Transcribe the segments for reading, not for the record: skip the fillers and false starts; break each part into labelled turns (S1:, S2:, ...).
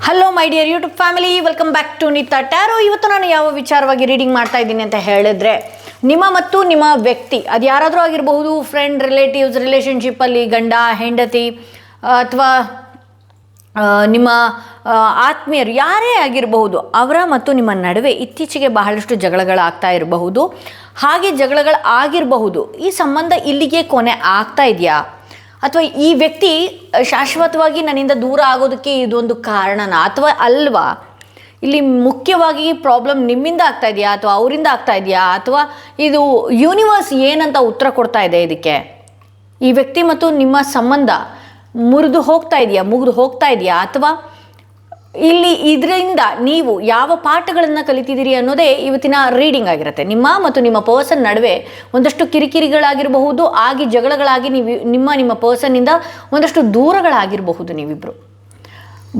S1: Hello my dear YouTube family, welcome back to Nita tarot. ಇವತ್ತು ನಾನು ಯಾವ ವಿಚಾರವಾಗಿ ರೀಡಿಂಗ್ ಮಾಡ್ತಾ ಇದ್ದೀನಿ ಅಂತ ಹೇಳಿದ್ರೆ, ನಿಮ್ಮ ಮತ್ತು ನಿಮ್ಮ ವ್ಯಕ್ತಿ ಅದು ಯಾರಾದರೂ ಆಗಿರಬಹುದು, ಫ್ರೆಂಡ್, ರಿಲೇಟಿವ್ಸ್, ರಿಲೇಷನ್ಶಿಪ್ಪಲ್ಲಿ ಗಂಡ ಹೆಂಡತಿ ಅಥವಾ ನಿಮ್ಮ ಆತ್ಮೀಯರು ಯಾರೇ ಆಗಿರಬಹುದು, ಅವರ ಮತ್ತು ನಿಮ್ಮ ನಡುವೆ ಇತ್ತೀಚೆಗೆ ಬಹಳಷ್ಟು ಜಗಳಗಳಾಗ್ತಾ ಇರಬಹುದು. ಹಾಗೆ ಜಗಳಗಳಾಗಿರಬಹುದು. ಈ ಸಂಬಂಧ ಇಲ್ಲಿಗೆ ಕೊನೆ ಆಗ್ತಾ ಇದೆಯಾ, ಅಥವಾ ಈ ವ್ಯಕ್ತಿ ಶಾಶ್ವತವಾಗಿ ನನ್ನಿಂದ ದೂರ ಆಗೋದಕ್ಕೆ ಇದೊಂದು ಕಾರಣನಾ ಅಥವಾ ಅಲ್ವಾ? ಇಲ್ಲಿ ಮುಖ್ಯವಾಗಿ ಪ್ರಾಬ್ಲಮ್ ನಿಮ್ಮಿಂದ ಆಗ್ತಾ ಇದೆಯಾ ಅಥವಾ ಅವರಿಂದ ಆಗ್ತಾ ಇದೆಯಾ, ಅಥವಾ ಇದು ಯೂನಿವರ್ಸ್ ಏನಂತ ಉತ್ತರ ಕೊಡ್ತಾ ಇದೆ ಇದಕ್ಕೆ? ಈ ವ್ಯಕ್ತಿ ಮತ್ತು ನಿಮ್ಮ ಸಂಬಂಧ ಮುಗಿದು ಹೋಗ್ತಾ ಇದೆಯಾ ಅಥವಾ ಇಲ್ಲಿ ಇದರಿಂದ ನೀವು ಯಾವ ಪಾಠಗಳನ್ನು ಕಲಿತಿದ್ದೀರಿ ಅನ್ನೋದೇ ಇವತ್ತಿನ ರೀಡಿಂಗ್ ಆಗಿರುತ್ತೆ. ನಿಮ್ಮ ಮತ್ತು ನಿಮ್ಮ ಪರ್ಸನ್ ನಡುವೆ ಒಂದಷ್ಟು ಕಿರಿಕಿರಿಗಳಾಗಿರಬಹುದು, ಆಗಿ ಜಗಳಗಳಾಗಿ ನಿಮ್ಮ ಪರ್ಸನ್ನಿಂದ ಒಂದಷ್ಟು ದೂರಗಳಾಗಿರಬಹುದು ನೀವಿಬ್ಬರು.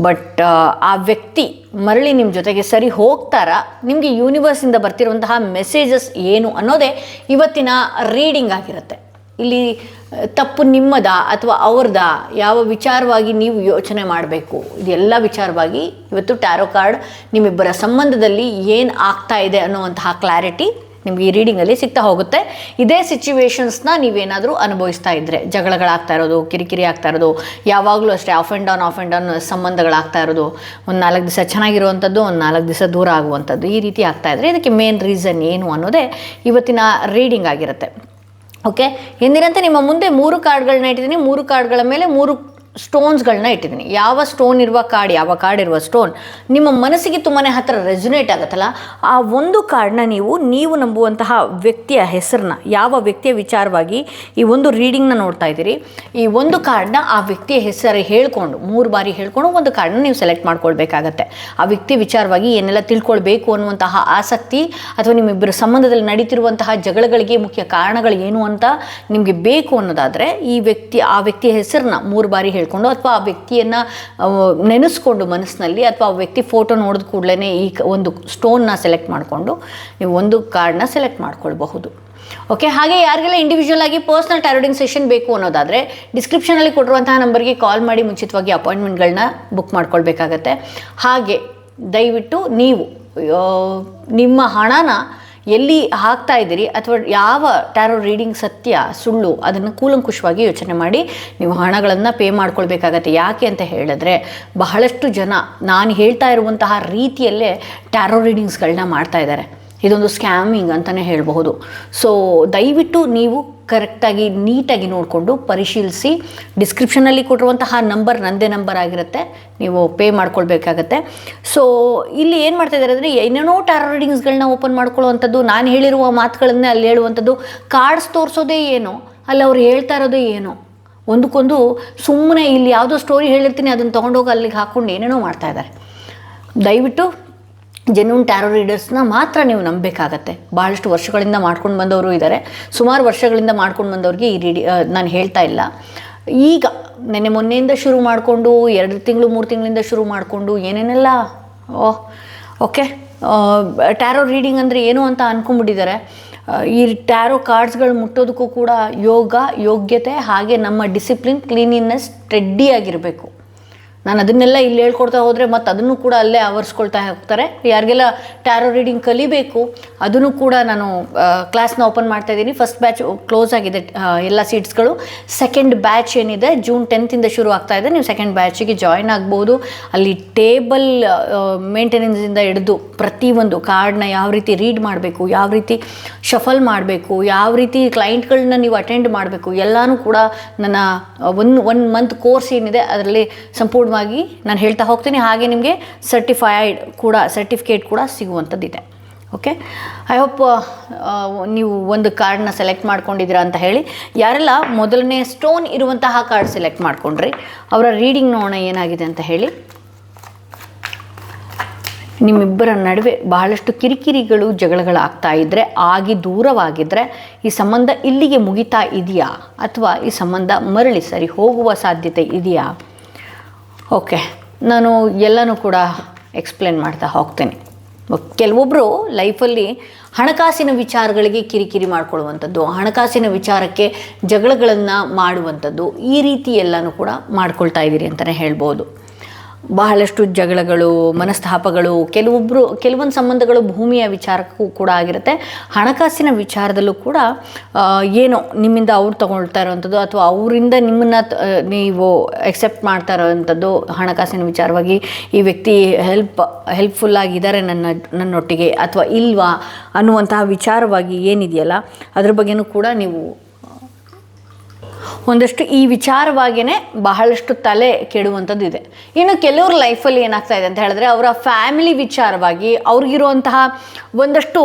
S1: ಬಟ್ ಆ ವ್ಯಕ್ತಿ ಮರಳಿ ನಿಮ್ಮ ಜೊತೆಗೆ ಸರಿ ಹೋಗ್ತಾರಾ? ನಿಮಗೆ ಯೂನಿವರ್ಸಿಂದ ಬರ್ತಿರುವಂತಹ ಮೆಸೇಜಸ್ ಏನು ಅನ್ನೋದೇ ಇವತ್ತಿನ ರೀಡಿಂಗ್ ಆಗಿರುತ್ತೆ. ಇಲ್ಲಿ ತಪ್ಪು ನಿಮ್ಮದ ಅಥವಾ ಅವ್ರದ, ಯಾವ ವಿಚಾರವಾಗಿ ನೀವು ಯೋಚನೆ ಮಾಡಬೇಕು, ಇದೆಲ್ಲ ವಿಚಾರವಾಗಿ ಇವತ್ತು ಟ್ಯಾರೋ ಕಾರ್ಡ್ ನಿಮ್ಮಿಬ್ಬರ ಸಂಬಂಧದಲ್ಲಿ ಏನು ಆಗ್ತಾ ಇದೆ ಅನ್ನುವಂತಹ ಕ್ಲಾರಿಟಿ ನಿಮಗೆ ಈ ರೀಡಿಂಗಲ್ಲಿ ಸಿಗ್ತಾ ಹೋಗುತ್ತೆ. ಇದೇ ಸಿಚುವೇಶನ್ಸ್ನ ನೀವೇನಾದರೂ ಅನುಭವಿಸ್ತಾ ಇದ್ದರೆ, ಜಗಳಗಳಾಗ್ತಾ ಇರೋದು, ಕಿರಿಕಿರಿ ಆಗ್ತಾ ಇರೋದು, ಯಾವಾಗಲೂ ಅಷ್ಟೇ ಆಫ್ ಆ್ಯಂಡ್ ಡೌನ್ ಸಂಬಂಧಗಳಾಗ್ತಾ ಇರೋದು, ಒಂದು 4 ದಿವಸ ಚೆನ್ನಾಗಿರುವಂಥದ್ದು, ಒಂದು 4 ದಿವಸ ದೂರ ಆಗುವಂಥದ್ದು, ಈ ರೀತಿ ಆಗ್ತಾ ಇದ್ದರೆ ಇದಕ್ಕೆ ಮೇನ್ ರೀಸನ್ ಏನು ಅನ್ನೋದೇ ಇವತ್ತಿನ ರೀಡಿಂಗ್ ಆಗಿರುತ್ತೆ. ಓಕೆ, ಎಂದಿನಂತೆ ನಿಮ್ಮ ಮುಂದೆ 3 ಕಾರ್ಡ್ಗಳನ್ನ ಇಟ್ಟಿದ್ದೀನಿ. 3 ಕಾರ್ಡ್ಗಳ ಮೇಲೆ 3 ಸ್ಟೋನ್ಸ್ಗಳನ್ನ ಇಟ್ಟಿದ್ದೀನಿ. ಯಾವ ಸ್ಟೋನ್ ಇರುವ ಕಾರ್ಡ್, ಯಾವ ಕಾರ್ಡ್ ಇರುವ ಸ್ಟೋನ್ ನಿಮ್ಮ ಮನಸ್ಸಿಗೆ ತುಂಬಾ ಹತ್ತಿರ ರೆಸೊನೇಟ್ ಆಗುತ್ತಲ್ಲ, ಆ ಒಂದು ಕಾರ್ಡ್ನ ನೀವು ನಂಬುವಂತಹ ವ್ಯಕ್ತಿಯ ಹೆಸರನ್ನ, ಯಾವ ವ್ಯಕ್ತಿಯ ವಿಚಾರವಾಗಿ ಈ ಒಂದು ರೀಡಿಂಗ್ನ ನೋಡ್ತಾ ಇದ್ದೀರಿ, ಈ ಒಂದು ಕಾರ್ಡ್ನ ಆ ವ್ಯಕ್ತಿಯ ಹೆಸರು ಹೇಳ್ಕೊಂಡು 3 ಬಾರಿ ಹೇಳ್ಕೊಂಡು ಒಂದು ಕಾರ್ಡ್ನ ನೀವು ಸೆಲೆಕ್ಟ್ ಮಾಡ್ಕೊಳ್ಬೇಕಾಗತ್ತೆ. ಆ ವ್ಯಕ್ತಿ ವಿಚಾರವಾಗಿ ಏನೆಲ್ಲ ತಿಳ್ಕೊಳ್ಬೇಕು ಅನ್ನುವಂತಹ ಆಸಕ್ತಿ, ಅಥವಾ ನಿಮ್ಮಿಬ್ಬರ ಸಂಬಂಧದಲ್ಲಿ ನಡೀತಿರುವಂತಹ ಜಗಳಗಳಿಗೆ ಮುಖ್ಯ ಕಾರಣಗಳು ಏನು ಅಂತ ನಿಮಗೆ ಬೇಕು ಅನ್ನೋದಾದರೆ, ಆ ವ್ಯಕ್ತಿಯ ಹೆಸರನ್ನ 3 ಬಾರಿ ಹೇಳ್ಕೊಂಡು, ಅಥವಾ ಆ ವ್ಯಕ್ತಿಯನ್ನು ನೆನೆಸ್ಕೊಂಡು ಮನಸ್ಸಿನಲ್ಲಿ, ಅಥವಾ ಆ ವ್ಯಕ್ತಿ ಫೋಟೋ ನೋಡಿದ ಕೂಡಲೇ ಈ ಒಂದು ಸ್ಟೋನ್ನ ಸೆಲೆಕ್ಟ್ ಮಾಡಿಕೊಂಡು ನೀವು ಒಂದು ಕಾರ್ಡ್ನ ಸೆಲೆಕ್ಟ್ ಮಾಡ್ಕೊಳ್ಬಹುದು. ಓಕೆ, ಹಾಗೆ ಯಾರಿಗೆಲ್ಲ ಇಂಡಿವಿಜುವಲ್ ಆಗಿ ಪರ್ಸ್ನಲ್ ಟ್ಯಾರೋಡಿಂಗ್ ಸೆಷನ್ ಬೇಕು ಅನ್ನೋದಾದರೆ ಡಿಸ್ಕ್ರಿಪ್ಷನಲ್ಲಿ ಕೊಟ್ಟಿರುವಂತಹ ನಂಬರ್ಗೆ ಕಾಲ್ ಮಾಡಿ ಮುಂಚಿತವಾಗಿ ಅಪಾಯಿಂಟ್ಮೆಂಟ್ಗಳನ್ನ ಬುಕ್ ಮಾಡ್ಕೊಳ್ಬೇಕಾಗತ್ತೆ. ಹಾಗೆ ದಯವಿಟ್ಟು ನೀವು ನಿಮ್ಮ ಹಣನ ಎಲ್ಲಿ ಹಾಕ್ತಾ ಇದ್ದೀರಿ, ಅಥವಾ ಯಾವ ಟ್ಯಾರೋ ರೀಡಿಂಗ್ ಸತ್ಯ ಸುಳ್ಳು ಅದನ್ನು ಕೂಲಂಕುಷವಾಗಿ ಯೋಚನೆ ಮಾಡಿ ನೀವು ಹಣಗಳನ್ನು ಪೇ ಮಾಡ್ಕೊಳ್ಬೇಕಾಗತ್ತೆ. ಯಾಕೆ ಅಂತ ಹೇಳಿದ್ರೆ, ಬಹಳಷ್ಟು ಜನ ನಾನು ಹೇಳ್ತಾ ಇರುವಂತಹ ರೀತಿಯಲ್ಲೇ ಟ್ಯಾರೋ ರೀಡಿಂಗ್ಸ್ಗಳನ್ನ ಮಾಡ್ತಾ ಇದ್ದಾರೆ. ಇದೊಂದು ಸ್ಕ್ಯಾಮಿಂಗ್ ಅಂತಲೇ ಹೇಳಬಹುದು. ಸೊ ದಯವಿಟ್ಟು ನೀವು ಕರೆಕ್ಟಾಗಿ ನೀಟಾಗಿ ನೋಡಿಕೊಂಡು ಪರಿಶೀಲಿಸಿ, ಡಿಸ್ಕ್ರಿಪ್ಷನಲ್ಲಿ ಕೊಟ್ಟಿರುವಂತಹ ನಂಬರ್ ನನ್ನದೇ ನಂಬರ್ ಆಗಿರುತ್ತೆ, ನೀವು ಪೇ ಮಾಡ್ಕೊಳ್ಬೇಕಾಗತ್ತೆ. ಸೊ ಇಲ್ಲಿ ಏನು ಮಾಡ್ತಾ ಇದ್ದಾರೆ ಅಂದರೆ, ಏನೇನೋ ಟ್ಯಾರೋ ರೀಡಿಂಗ್ಸ್ಗಳನ್ನ ಓಪನ್ ಮಾಡ್ಕೊಳ್ಳುವಂಥದ್ದು, ನಾನು ಹೇಳಿರುವ ಮಾತುಗಳನ್ನೇ ಅಲ್ಲಿ ಹೇಳುವಂಥದ್ದು, ಕಾರ್ಡ್ಸ್ ತೋರಿಸೋದೇ ಏನೋ, ಅಲ್ಲಿ ಅವ್ರು ಹೇಳ್ತಾ ಇರೋದೇ ಏನೋ, ಒಂದಕ್ಕೊಂದು ಸುಮ್ಮನೆ ಇಲ್ಲಿ ಯಾವುದೋ ಸ್ಟೋರಿ ಹೇಳಿರ್ತೀನಿ ಅದನ್ನು ತೊಗೊಂಡೋಗಿ ಅಲ್ಲಿಗೆ ಹಾಕ್ಕೊಂಡು ಏನೇನೋ ಮಾಡ್ತಾ ಇದ್ದಾರೆ. ದಯವಿಟ್ಟು ಜೆನ್ಯೂನ್ ಟ್ಯಾರೋ ರೀಡರ್ಸ್ನ ಮಾತ್ರ ನೀವು ನಂಬಬೇಕಾಗತ್ತೆ. ಭಾಳಷ್ಟು ವರ್ಷಗಳಿಂದ ಮಾಡ್ಕೊಂಡು ಬಂದವರು ಇದ್ದಾರೆ. ಸುಮಾರು ವರ್ಷಗಳಿಂದ ಮಾಡ್ಕೊಂಡು ಬಂದವ್ರಿಗೆ ಈ ನಾನು ಹೇಳ್ತಾ ಇಲ್ಲ. ಈಗ ಮೊನ್ನೆಯಿಂದ ಶುರು ಮಾಡಿಕೊಂಡು 2 ತಿಂಗಳು 3 ತಿಂಗಳಿಂದ ಶುರು ಮಾಡಿಕೊಂಡು ಏನೇನೆಲ್ಲ ಓಕೆ ಟ್ಯಾರೋ ರೀಡಿಂಗ್ ಅಂದರೆ ಏನು ಅಂತ ಅಂದ್ಕೊಂಡ್ಬಿಟ್ಟಿದ್ದಾರೆ. ಈ ಟ್ಯಾರೋ ಕಾರ್ಡ್ಸ್ಗಳು ಮುಟ್ಟೋದಕ್ಕೂ ಕೂಡ ಯೋಗ್ಯತೆ, ಹಾಗೆ ನಮ್ಮ ಡಿಸಿಪ್ಲಿನ್, ಕ್ಲೀನಿನೆಸ್ ರೆಡಿ ಆಗಿರಬೇಕು. ನಾನು ಅದನ್ನೆಲ್ಲ ಇಲ್ಲಿ ಹೇಳ್ಕೊಡ್ತಾ ಹೋದರೆ ಮತ್ತು ಅದನ್ನು ಕೂಡ ಅಲ್ಲೇ ಆವರಿಸ್ಕೊಳ್ತಾ ಹೋಗ್ತಾರೆ. ಯಾರಿಗೆಲ್ಲ ಟ್ಯಾರೋ ರೀಡಿಂಗ್ ಕಲಿಬೇಕು ಅದನ್ನು ಕೂಡ ನಾನು ಕ್ಲಾಸ್ನ ಓಪನ್ ಮಾಡ್ತಾ ಇದ್ದೀನಿ. ಫಸ್ಟ್ ಬ್ಯಾಚ್ ಕ್ಲೋಸ್ ಆಗಿದೆ, ಎಲ್ಲ ಸೀಟ್ಸ್ಗಳು. ಸೆಕೆಂಡ್ ಬ್ಯಾಚ್ ಏನಿದೆ ಜೂನ್ 10th ಶುರು ಆಗ್ತಾ ಇದೆ. ನೀವು ಸೆಕೆಂಡ್ ಬ್ಯಾಚಿಗೆ ಜಾಯ್ನ್ ಆಗ್ಬೋದು. ಅಲ್ಲಿ ಟೇಬಲ್ ಮೇಂಟೆನೆನ್ಸಿಂದ ಹಿಡಿದು ಪ್ರತಿಯೊಂದು ಕಾರ್ಡ್ನ ಯಾವ ರೀತಿ ರೀಡ್ ಮಾಡಬೇಕು, ಯಾವ ರೀತಿ ಶಫಲ್ ಮಾಡಬೇಕು, ಯಾವ ರೀತಿ ಕ್ಲೈಂಟ್ಗಳನ್ನ ನೀವು ಅಟೆಂಡ್ ಮಾಡಬೇಕು, ಎಲ್ಲನೂ ಕೂಡ ನನ್ನ ಒನ್ ಮಂತ್ ಕೋರ್ಸ್ ಏನಿದೆ ಅದರಲ್ಲಿ ಸಂಪೂರ್ಣ ನಾನು ಹೇಳ್ತಾ ಹೋಗ್ತೀನಿ. ಹಾಗೆ ನಿಮಗೆ ಸರ್ಟಿಫಿಕೇಟ್ ಕೂಡ ಸಿಗುವಂಥದ್ದಿದೆ. ಓಕೆ, ಐ ಹೋಪ್ ನೀವು ಒಂದು ಕಾರ್ಡ್ನ ಸೆಲೆಕ್ಟ್ ಮಾಡ್ಕೊಂಡಿದ್ದೀರಾ ಅಂತ ಹೇಳಿ. ಯಾರೆಲ್ಲ ಮೊದಲನೇ ಸ್ಟೋನ್ ಇರುವಂತಹ ಕಾರ್ಡ್ ಸೆಲೆಕ್ಟ್ ಮಾಡ್ಕೊಂಡ್ರಿ, ಅವರ ರೀಡಿಂಗ್ ನೋಡೋಣ ಏನಾಗಿದೆ ಅಂತ ಹೇಳಿ. ನಿಮ್ಮಿಬ್ಬರ ನಡುವೆ ಬಹಳಷ್ಟು ಕಿರಿಕಿರಿಗಳು, ಜಗಳಗಳಾಗ್ತಾ ಇದ್ದರೆ, ಆಗಿ ದೂರವಾಗಿದ್ದರೆ ಈ ಸಂಬಂಧ ಇಲ್ಲಿಗೆ ಮುಗಿತಾ ಇದೆಯಾ, ಅಥವಾ ಈ ಸಂಬಂಧ ಮರಳಿ ಸರಿ ಹೋಗುವ ಸಾಧ್ಯತೆ ಇದೆಯಾ? ಓಕೆ, ನಾನು ಎಲ್ಲನೂ ಕೂಡ ಎಕ್ಸ್ಪ್ಲೇನ್ ಮಾಡ್ತಾ ಹೋಗ್ತೇನೆ. ಕೆಲವೊಬ್ಬರು ಲೈಫಲ್ಲಿ ಹಣಕಾಸಿನ ವಿಚಾರಗಳಿಗೆ ಕಿರಿಕಿರಿ ಮಾಡ್ಕೊಳ್ಳುವಂಥದ್ದು, ಹಣಕಾಸಿನ ವಿಚಾರಕ್ಕೆ ಜಗಳಗಳನ್ನು ಮಾಡುವಂಥದ್ದು, ಈ ರೀತಿ ಎಲ್ಲನೂ ಕೂಡ ಮಾಡ್ಕೊಳ್ತಾ ಇದ್ದೀರಿ ಅಂತಲೇ ಹೇಳ್ಬೋದು. ಬಹಳಷ್ಟು ಜಗಳಗಳು, ಮನಸ್ತಾಪಗಳು, ಕೆಲವೊಂದು ಸಂಬಂಧಗಳು ಭೂಮಿಯ ವಿಚಾರಕ್ಕೂ ಕೂಡ ಆಗಿರುತ್ತೆ. ಹಣಕಾಸಿನ ವಿಚಾರದಲ್ಲೂ ಕೂಡ ಏನೋ ನಿಮ್ಮಿಂದ ಅವ್ರು ತಗೊಳ್ತಾ ಇರೋವಂಥದ್ದು ಅಥವಾ ಅವರಿಂದ ನಿಮ್ಮನ್ನು ನೀವು ಎಕ್ಸೆಪ್ಟ್ ಮಾಡ್ತಾ ಇರೋವಂಥದ್ದು, ಹಣಕಾಸಿನ ವಿಚಾರವಾಗಿ ಈ ವ್ಯಕ್ತಿ ಹೆಲ್ಪ್ಫುಲ್ ಆಗಿದ್ದಾರೆ ನನ್ನೊಟ್ಟಿಗೆ ಅಥವಾ ಇಲ್ವಾ ಅನ್ನುವಂತಹ ವಿಚಾರವಾಗಿ ಏನಿದೆಯಲ್ಲ ಅದ್ರ ಬಗ್ಗೆನೂ ಕೂಡ ನೀವು ಒಂದಷ್ಟು ಈ ವಿಚಾರವಾಗಿಯೇ ಬಹಳಷ್ಟು ತಲೆ ಕೆಡುವಂಥದ್ದು ಇದೆ. ಇನ್ನು ಕೆಲವ್ರ ಲೈಫಲ್ಲಿ ಏನಾಗ್ತಾ ಇದೆ ಅಂತ ಹೇಳಿದ್ರೆ ಅವರ ಫ್ಯಾಮಿಲಿ ವಿಚಾರವಾಗಿ ಅವ್ರಿಗಿರುವಂತಹ ಒಂದಷ್ಟು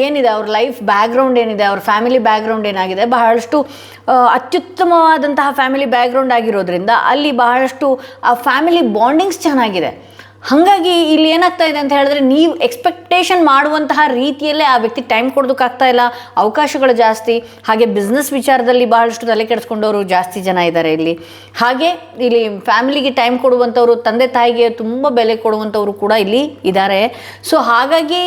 S1: ಏನಿದೆ, ಅವ್ರ ಲೈಫ್ ಬ್ಯಾಕ್ಗ್ರೌಂಡ್ ಏನಿದೆ, ಅವ್ರ ಫ್ಯಾಮಿಲಿ ಬ್ಯಾಕ್ಗ್ರೌಂಡ್ ಏನಾಗಿದೆ, ಬಹಳಷ್ಟು ಅತ್ಯುತ್ತಮವಾದಂತಹ ಫ್ಯಾಮಿಲಿ ಬ್ಯಾಕ್ಗ್ರೌಂಡ್ ಆಗಿರೋದ್ರಿಂದ ಅಲ್ಲಿ ಬಹಳಷ್ಟು ಆ ಫ್ಯಾಮಿಲಿ ಬಾಂಡಿಂಗ್ಸ್ ಚೆನ್ನಾಗಿದೆ. ಹಾಗಾಗಿ ಇಲ್ಲಿ ಏನಾಗ್ತಾ ಇದೆ ಅಂತ ಹೇಳಿದ್ರೆ ನೀವು ಎಕ್ಸ್ಪೆಕ್ಟೇಷನ್ ಮಾಡುವಂತಹ ರೀತಿಯಲ್ಲೇ ಆ ವ್ಯಕ್ತಿ ಟೈಮ್ ಕೊಡೋದಕ್ಕಾಗ್ತಾ ಇಲ್ಲ, ಅವಕಾಶಗಳು ಜಾಸ್ತಿ. ಹಾಗೆ ಬಿಸ್ನೆಸ್ ವಿಚಾರದಲ್ಲಿ ಬಹಳಷ್ಟು ತಲೆ ಕೆಡಿಸ್ಕೊಂಡವರು ಜಾಸ್ತಿ ಜನ ಇದ್ದಾರೆ ಇಲ್ಲಿ. ಹಾಗೆ ಇಲ್ಲಿ ಫ್ಯಾಮಿಲಿಗೆ ಟೈಮ್ ಕೊಡುವಂಥವ್ರು, ತಂದೆ ತಾಯಿಗೆ ತುಂಬ ಬೆಲೆ ಕೊಡುವಂಥವ್ರು ಕೂಡ ಇಲ್ಲಿ ಇದ್ದಾರೆ. ಸೊ ಹಾಗಾಗಿ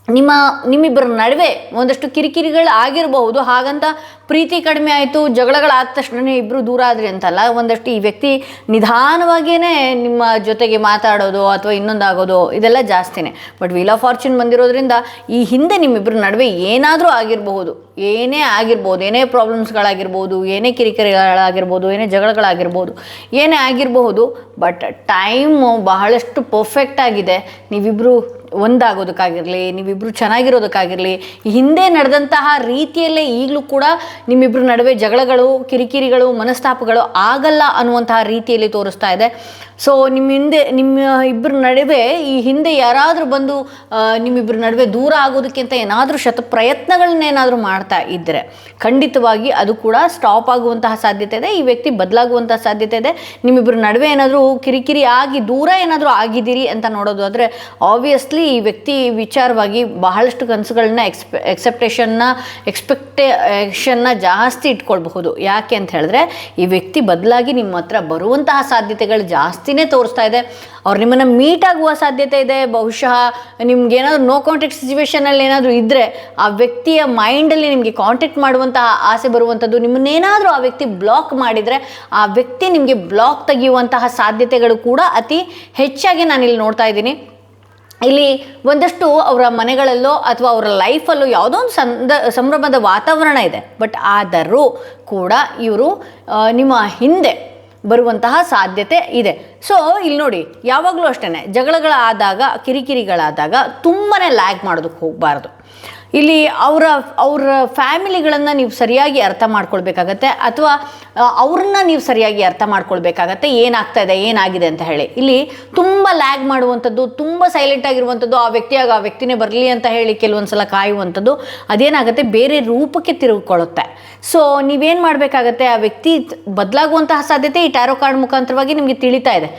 S1: ನಿಮ್ಮಿಬ್ಬರ ನಡುವೆ ಒಂದಷ್ಟು ಕಿರಿಕಿರಿಗಳು ಆಗಿರಬಹುದು. ಹಾಗಂತ ಪ್ರೀತಿ ಕಡಿಮೆ ಆಯಿತು, ಜಗಳಗಳಾದ ತಕ್ಷಣ ಇಬ್ಬರು ದೂರ ಆದ್ರಿ ಅಂತಲ್ಲ. ಒಂದಷ್ಟು ಈ ವ್ಯಕ್ತಿ ನಿಧಾನವಾಗಿಯೇ ನಿಮ್ಮ ಜೊತೆಗೆ ಮಾತಾಡೋದು ಅಥವಾ ಇನ್ನೊಂದಾಗೋದು ಇದೆಲ್ಲ ಜಾಸ್ತಿನೇ. ಬಟ್ ವೀಲ್ ಆಫ್ ಫಾರ್ಚೂನ್ ಬಂದಿರೋದ್ರಿಂದ ಈ ಹಿಂದೆ ನಿಮ್ಮಿಬ್ಬರ ನಡುವೆ ಏನಾದರೂ ಆಗಿರಬಹುದು, ಏನೇ ಪ್ರಾಬ್ಲಮ್ಸ್ಗಳಾಗಿರ್ಬೋದು, ಏನೇ ಕಿರಿಕಿರಿಗಳಾಗಿರ್ಬೋದು, ಏನೇ ಜಗಳಗಳಾಗಿರ್ಬೋದು, ಏನೇ ಆಗಿರಬಹುದು. ಬಟ್ ಟೈಮು ಬಹಳಷ್ಟು ಪರ್ಫೆಕ್ಟ್ ಆಗಿದೆ. ನೀವಿಬ್ಬರು ಒಂದಾಗೋದಕ್ಕಾಗಿರಲಿ, ನೀವಿಬ್ಬರು ಚೆನ್ನಾಗಿರೋದಕ್ಕಾಗಿರಲಿ, ಹಿಂದೆ ನಡೆದಂತಹ ರೀತಿಯಲ್ಲೇ ಈಗಲೂ ಕೂಡ ನಿಮ್ಮಿಬ್ಬರ ನಡುವೆ ಜಗಳಗಳು, ಕಿರಿಕಿರಿಗಳು, ಮನಸ್ತಾಪಗಳು ಆಗಲ್ಲ ಅನ್ನುವಂತಹ ರೀತಿಯಲ್ಲಿ ತೋರಿಸ್ತಾ ಇದೆ. ಸೊ ನಿಮ್ಮ ಇಬ್ಬರ ನಡುವೆ ಈ ಹಿಂದೆ ಯಾರಾದರೂ ಬಂದು ನಿಮ್ಮಿಬ್ಬರ ನಡುವೆ ದೂರ ಆಗೋದಕ್ಕಿಂತ ಏನಾದರೂ ಪ್ರಯತ್ನಗಳನ್ನೇನಾದರೂ ಮಾಡ್ತಾ ಇದ್ದರೆ ಖಂಡಿತವಾಗಿ ಅದು ಕೂಡ ಸ್ಟಾಪ್ ಆಗುವಂತಹ ಸಾಧ್ಯತೆ ಇದೆ. ಈ ವ್ಯಕ್ತಿ ಬದಲಾಗುವಂತಹ ಸಾಧ್ಯತೆ ಇದೆ. ನಿಮ್ಮಿಬ್ಬರ ನಡುವೆ ಏನಾದರೂ ಕಿರಿಕಿರಿ ಆಗಿ ದೂರ ಏನಾದರೂ ಆಗಿದ್ದೀರಿ ಅಂತ ನೋಡೋದು ಆದರೆ ಆಬ್ವಿಯಸ್ಲಿ ಈ ವ್ಯಕ್ತಿ ವಿಚಾರವಾಗಿ ಬಹಳಷ್ಟು ಕನಸುಗಳನ್ನ ಎಕ್ಸ್ಪೆಕ್ಟೇಷನ್ನ ಜಾಸ್ತಿ ಇಟ್ಕೊಳ್ಬಹುದು. ಯಾಕೆ ಅಂತ ಹೇಳಿದ್ರೆ ಈ ವ್ಯಕ್ತಿ ಬದಲಾಗಿ ನಿಮ್ಮ ಹತ್ರ ಬರುವಂತಹ ಸಾಧ್ಯತೆಗಳು ಜಾಸ್ತಿನೇ ತೋರಿಸ್ತಾ ಇದೆ. ಅವ್ರು ನಿಮ್ಮನ್ನು ಮೀಟ್ ಆಗುವ ಸಾಧ್ಯತೆ ಇದೆ. ಬಹುಶಃ ನಿಮ್ಗೇನಾದರೂ ನೋ ಕಾಂಟ್ಯಾಕ್ಟ್ ಸಿಚುವೇಷನಲ್ಲಿ ಏನಾದರೂ ಇದ್ದರೆ ಆ ವ್ಯಕ್ತಿಯ ಮೈಂಡಲ್ಲಿ ನಿಮಗೆ ಕಾಂಟ್ಯಾಕ್ಟ್ ಮಾಡುವಂತಹ ಆಸೆ ಬರುವಂಥದ್ದು, ನಿಮ್ಮನ್ನೇನಾದರೂ ಆ ವ್ಯಕ್ತಿ ಬ್ಲಾಕ್ ಮಾಡಿದರೆ ಆ ವ್ಯಕ್ತಿ ನಿಮಗೆ ಬ್ಲಾಕ್ ತೆಗೆಯುವಂತಹ ಸಾಧ್ಯತೆಗಳು ಕೂಡ ಅತಿ ಹೆಚ್ಚಾಗಿ ನಾನಿಲ್ಲಿ ನೋಡ್ತಾ ಇದ್ದೀನಿ. ಇಲ್ಲಿ ಒಂದಷ್ಟು ಅವರ ಮನೆಗಳಲ್ಲೋ ಅಥವಾ ಅವರ ಲೈಫಲ್ಲೋ ಯಾವುದೋ ಒಂದು ಸಂಭ್ರಮದ ವಾತಾವರಣ ಇದೆ. ಬಟ್ ಆದರೂ ಕೂಡ ಇವರು ನಿಮ್ಮ ಹಿಂದೆ ಬರುವಂತಹ ಸಾಧ್ಯತೆ ಇದೆ. ಸೊ ಇಲ್ಲಿ ನೋಡಿ, ಯಾವಾಗಲೂ ಅಷ್ಟೇ ಜಗಳಗಳಾದಾಗ, ಕಿರಿಕಿರಿಗಳಾದಾಗ ತುಂಬಾ ಲ್ಯಾಗ್ ಮಾಡೋದಕ್ಕೆ ಹೋಗಬಾರ್ದು. ಇಲ್ಲಿ ಅವರ ಫ್ಯಾಮಿಲಿಗಳನ್ನು ನೀವು ಸರಿಯಾಗಿ ಅರ್ಥ ಮಾಡ್ಕೊಳ್ಬೇಕಾಗತ್ತೆ ಅಥವಾ ಅವ್ರನ್ನ ನೀವು ಸರಿಯಾಗಿ ಅರ್ಥ ಮಾಡ್ಕೊಳ್ಬೇಕಾಗತ್ತೆ. ಏನಾಗ್ತಾ ಇದೆ, ಏನಾಗಿದೆ ಅಂತ ಹೇಳಿ. ಇಲ್ಲಿ ತುಂಬ ಲ್ಯಾಗ್ ಮಾಡುವಂಥದ್ದು, ತುಂಬ ಸೈಲೆಂಟ್ ಆಗಿರುವಂಥದ್ದು, ಆ ವ್ಯಕ್ತಿನೇ ಬರಲಿ ಅಂತ ಹೇಳಿ ಕೆಲವೊಂದು ಸಲ ಕಾಯುವಂಥದ್ದು, ಅದೇನಾಗುತ್ತೆ ಬೇರೆ ರೂಪಕ್ಕೆ ತಿರುಗಿಕೊಳ್ಳುತ್ತೆ. ಸೊ ನೀವೇನು ಮಾಡಬೇಕಾಗತ್ತೆ, ಆ ವ್ಯಕ್ತಿ ಬದಲಾಗುವಂತಹ ಸಾಧ್ಯತೆ ಈ ಟ್ಯಾರೋ ಕಾರ್ಡ್ ಮುಖಾಂತರವಾಗಿ ನಿಮಗೆ ತಿಳಿತಾ ಇದೆ.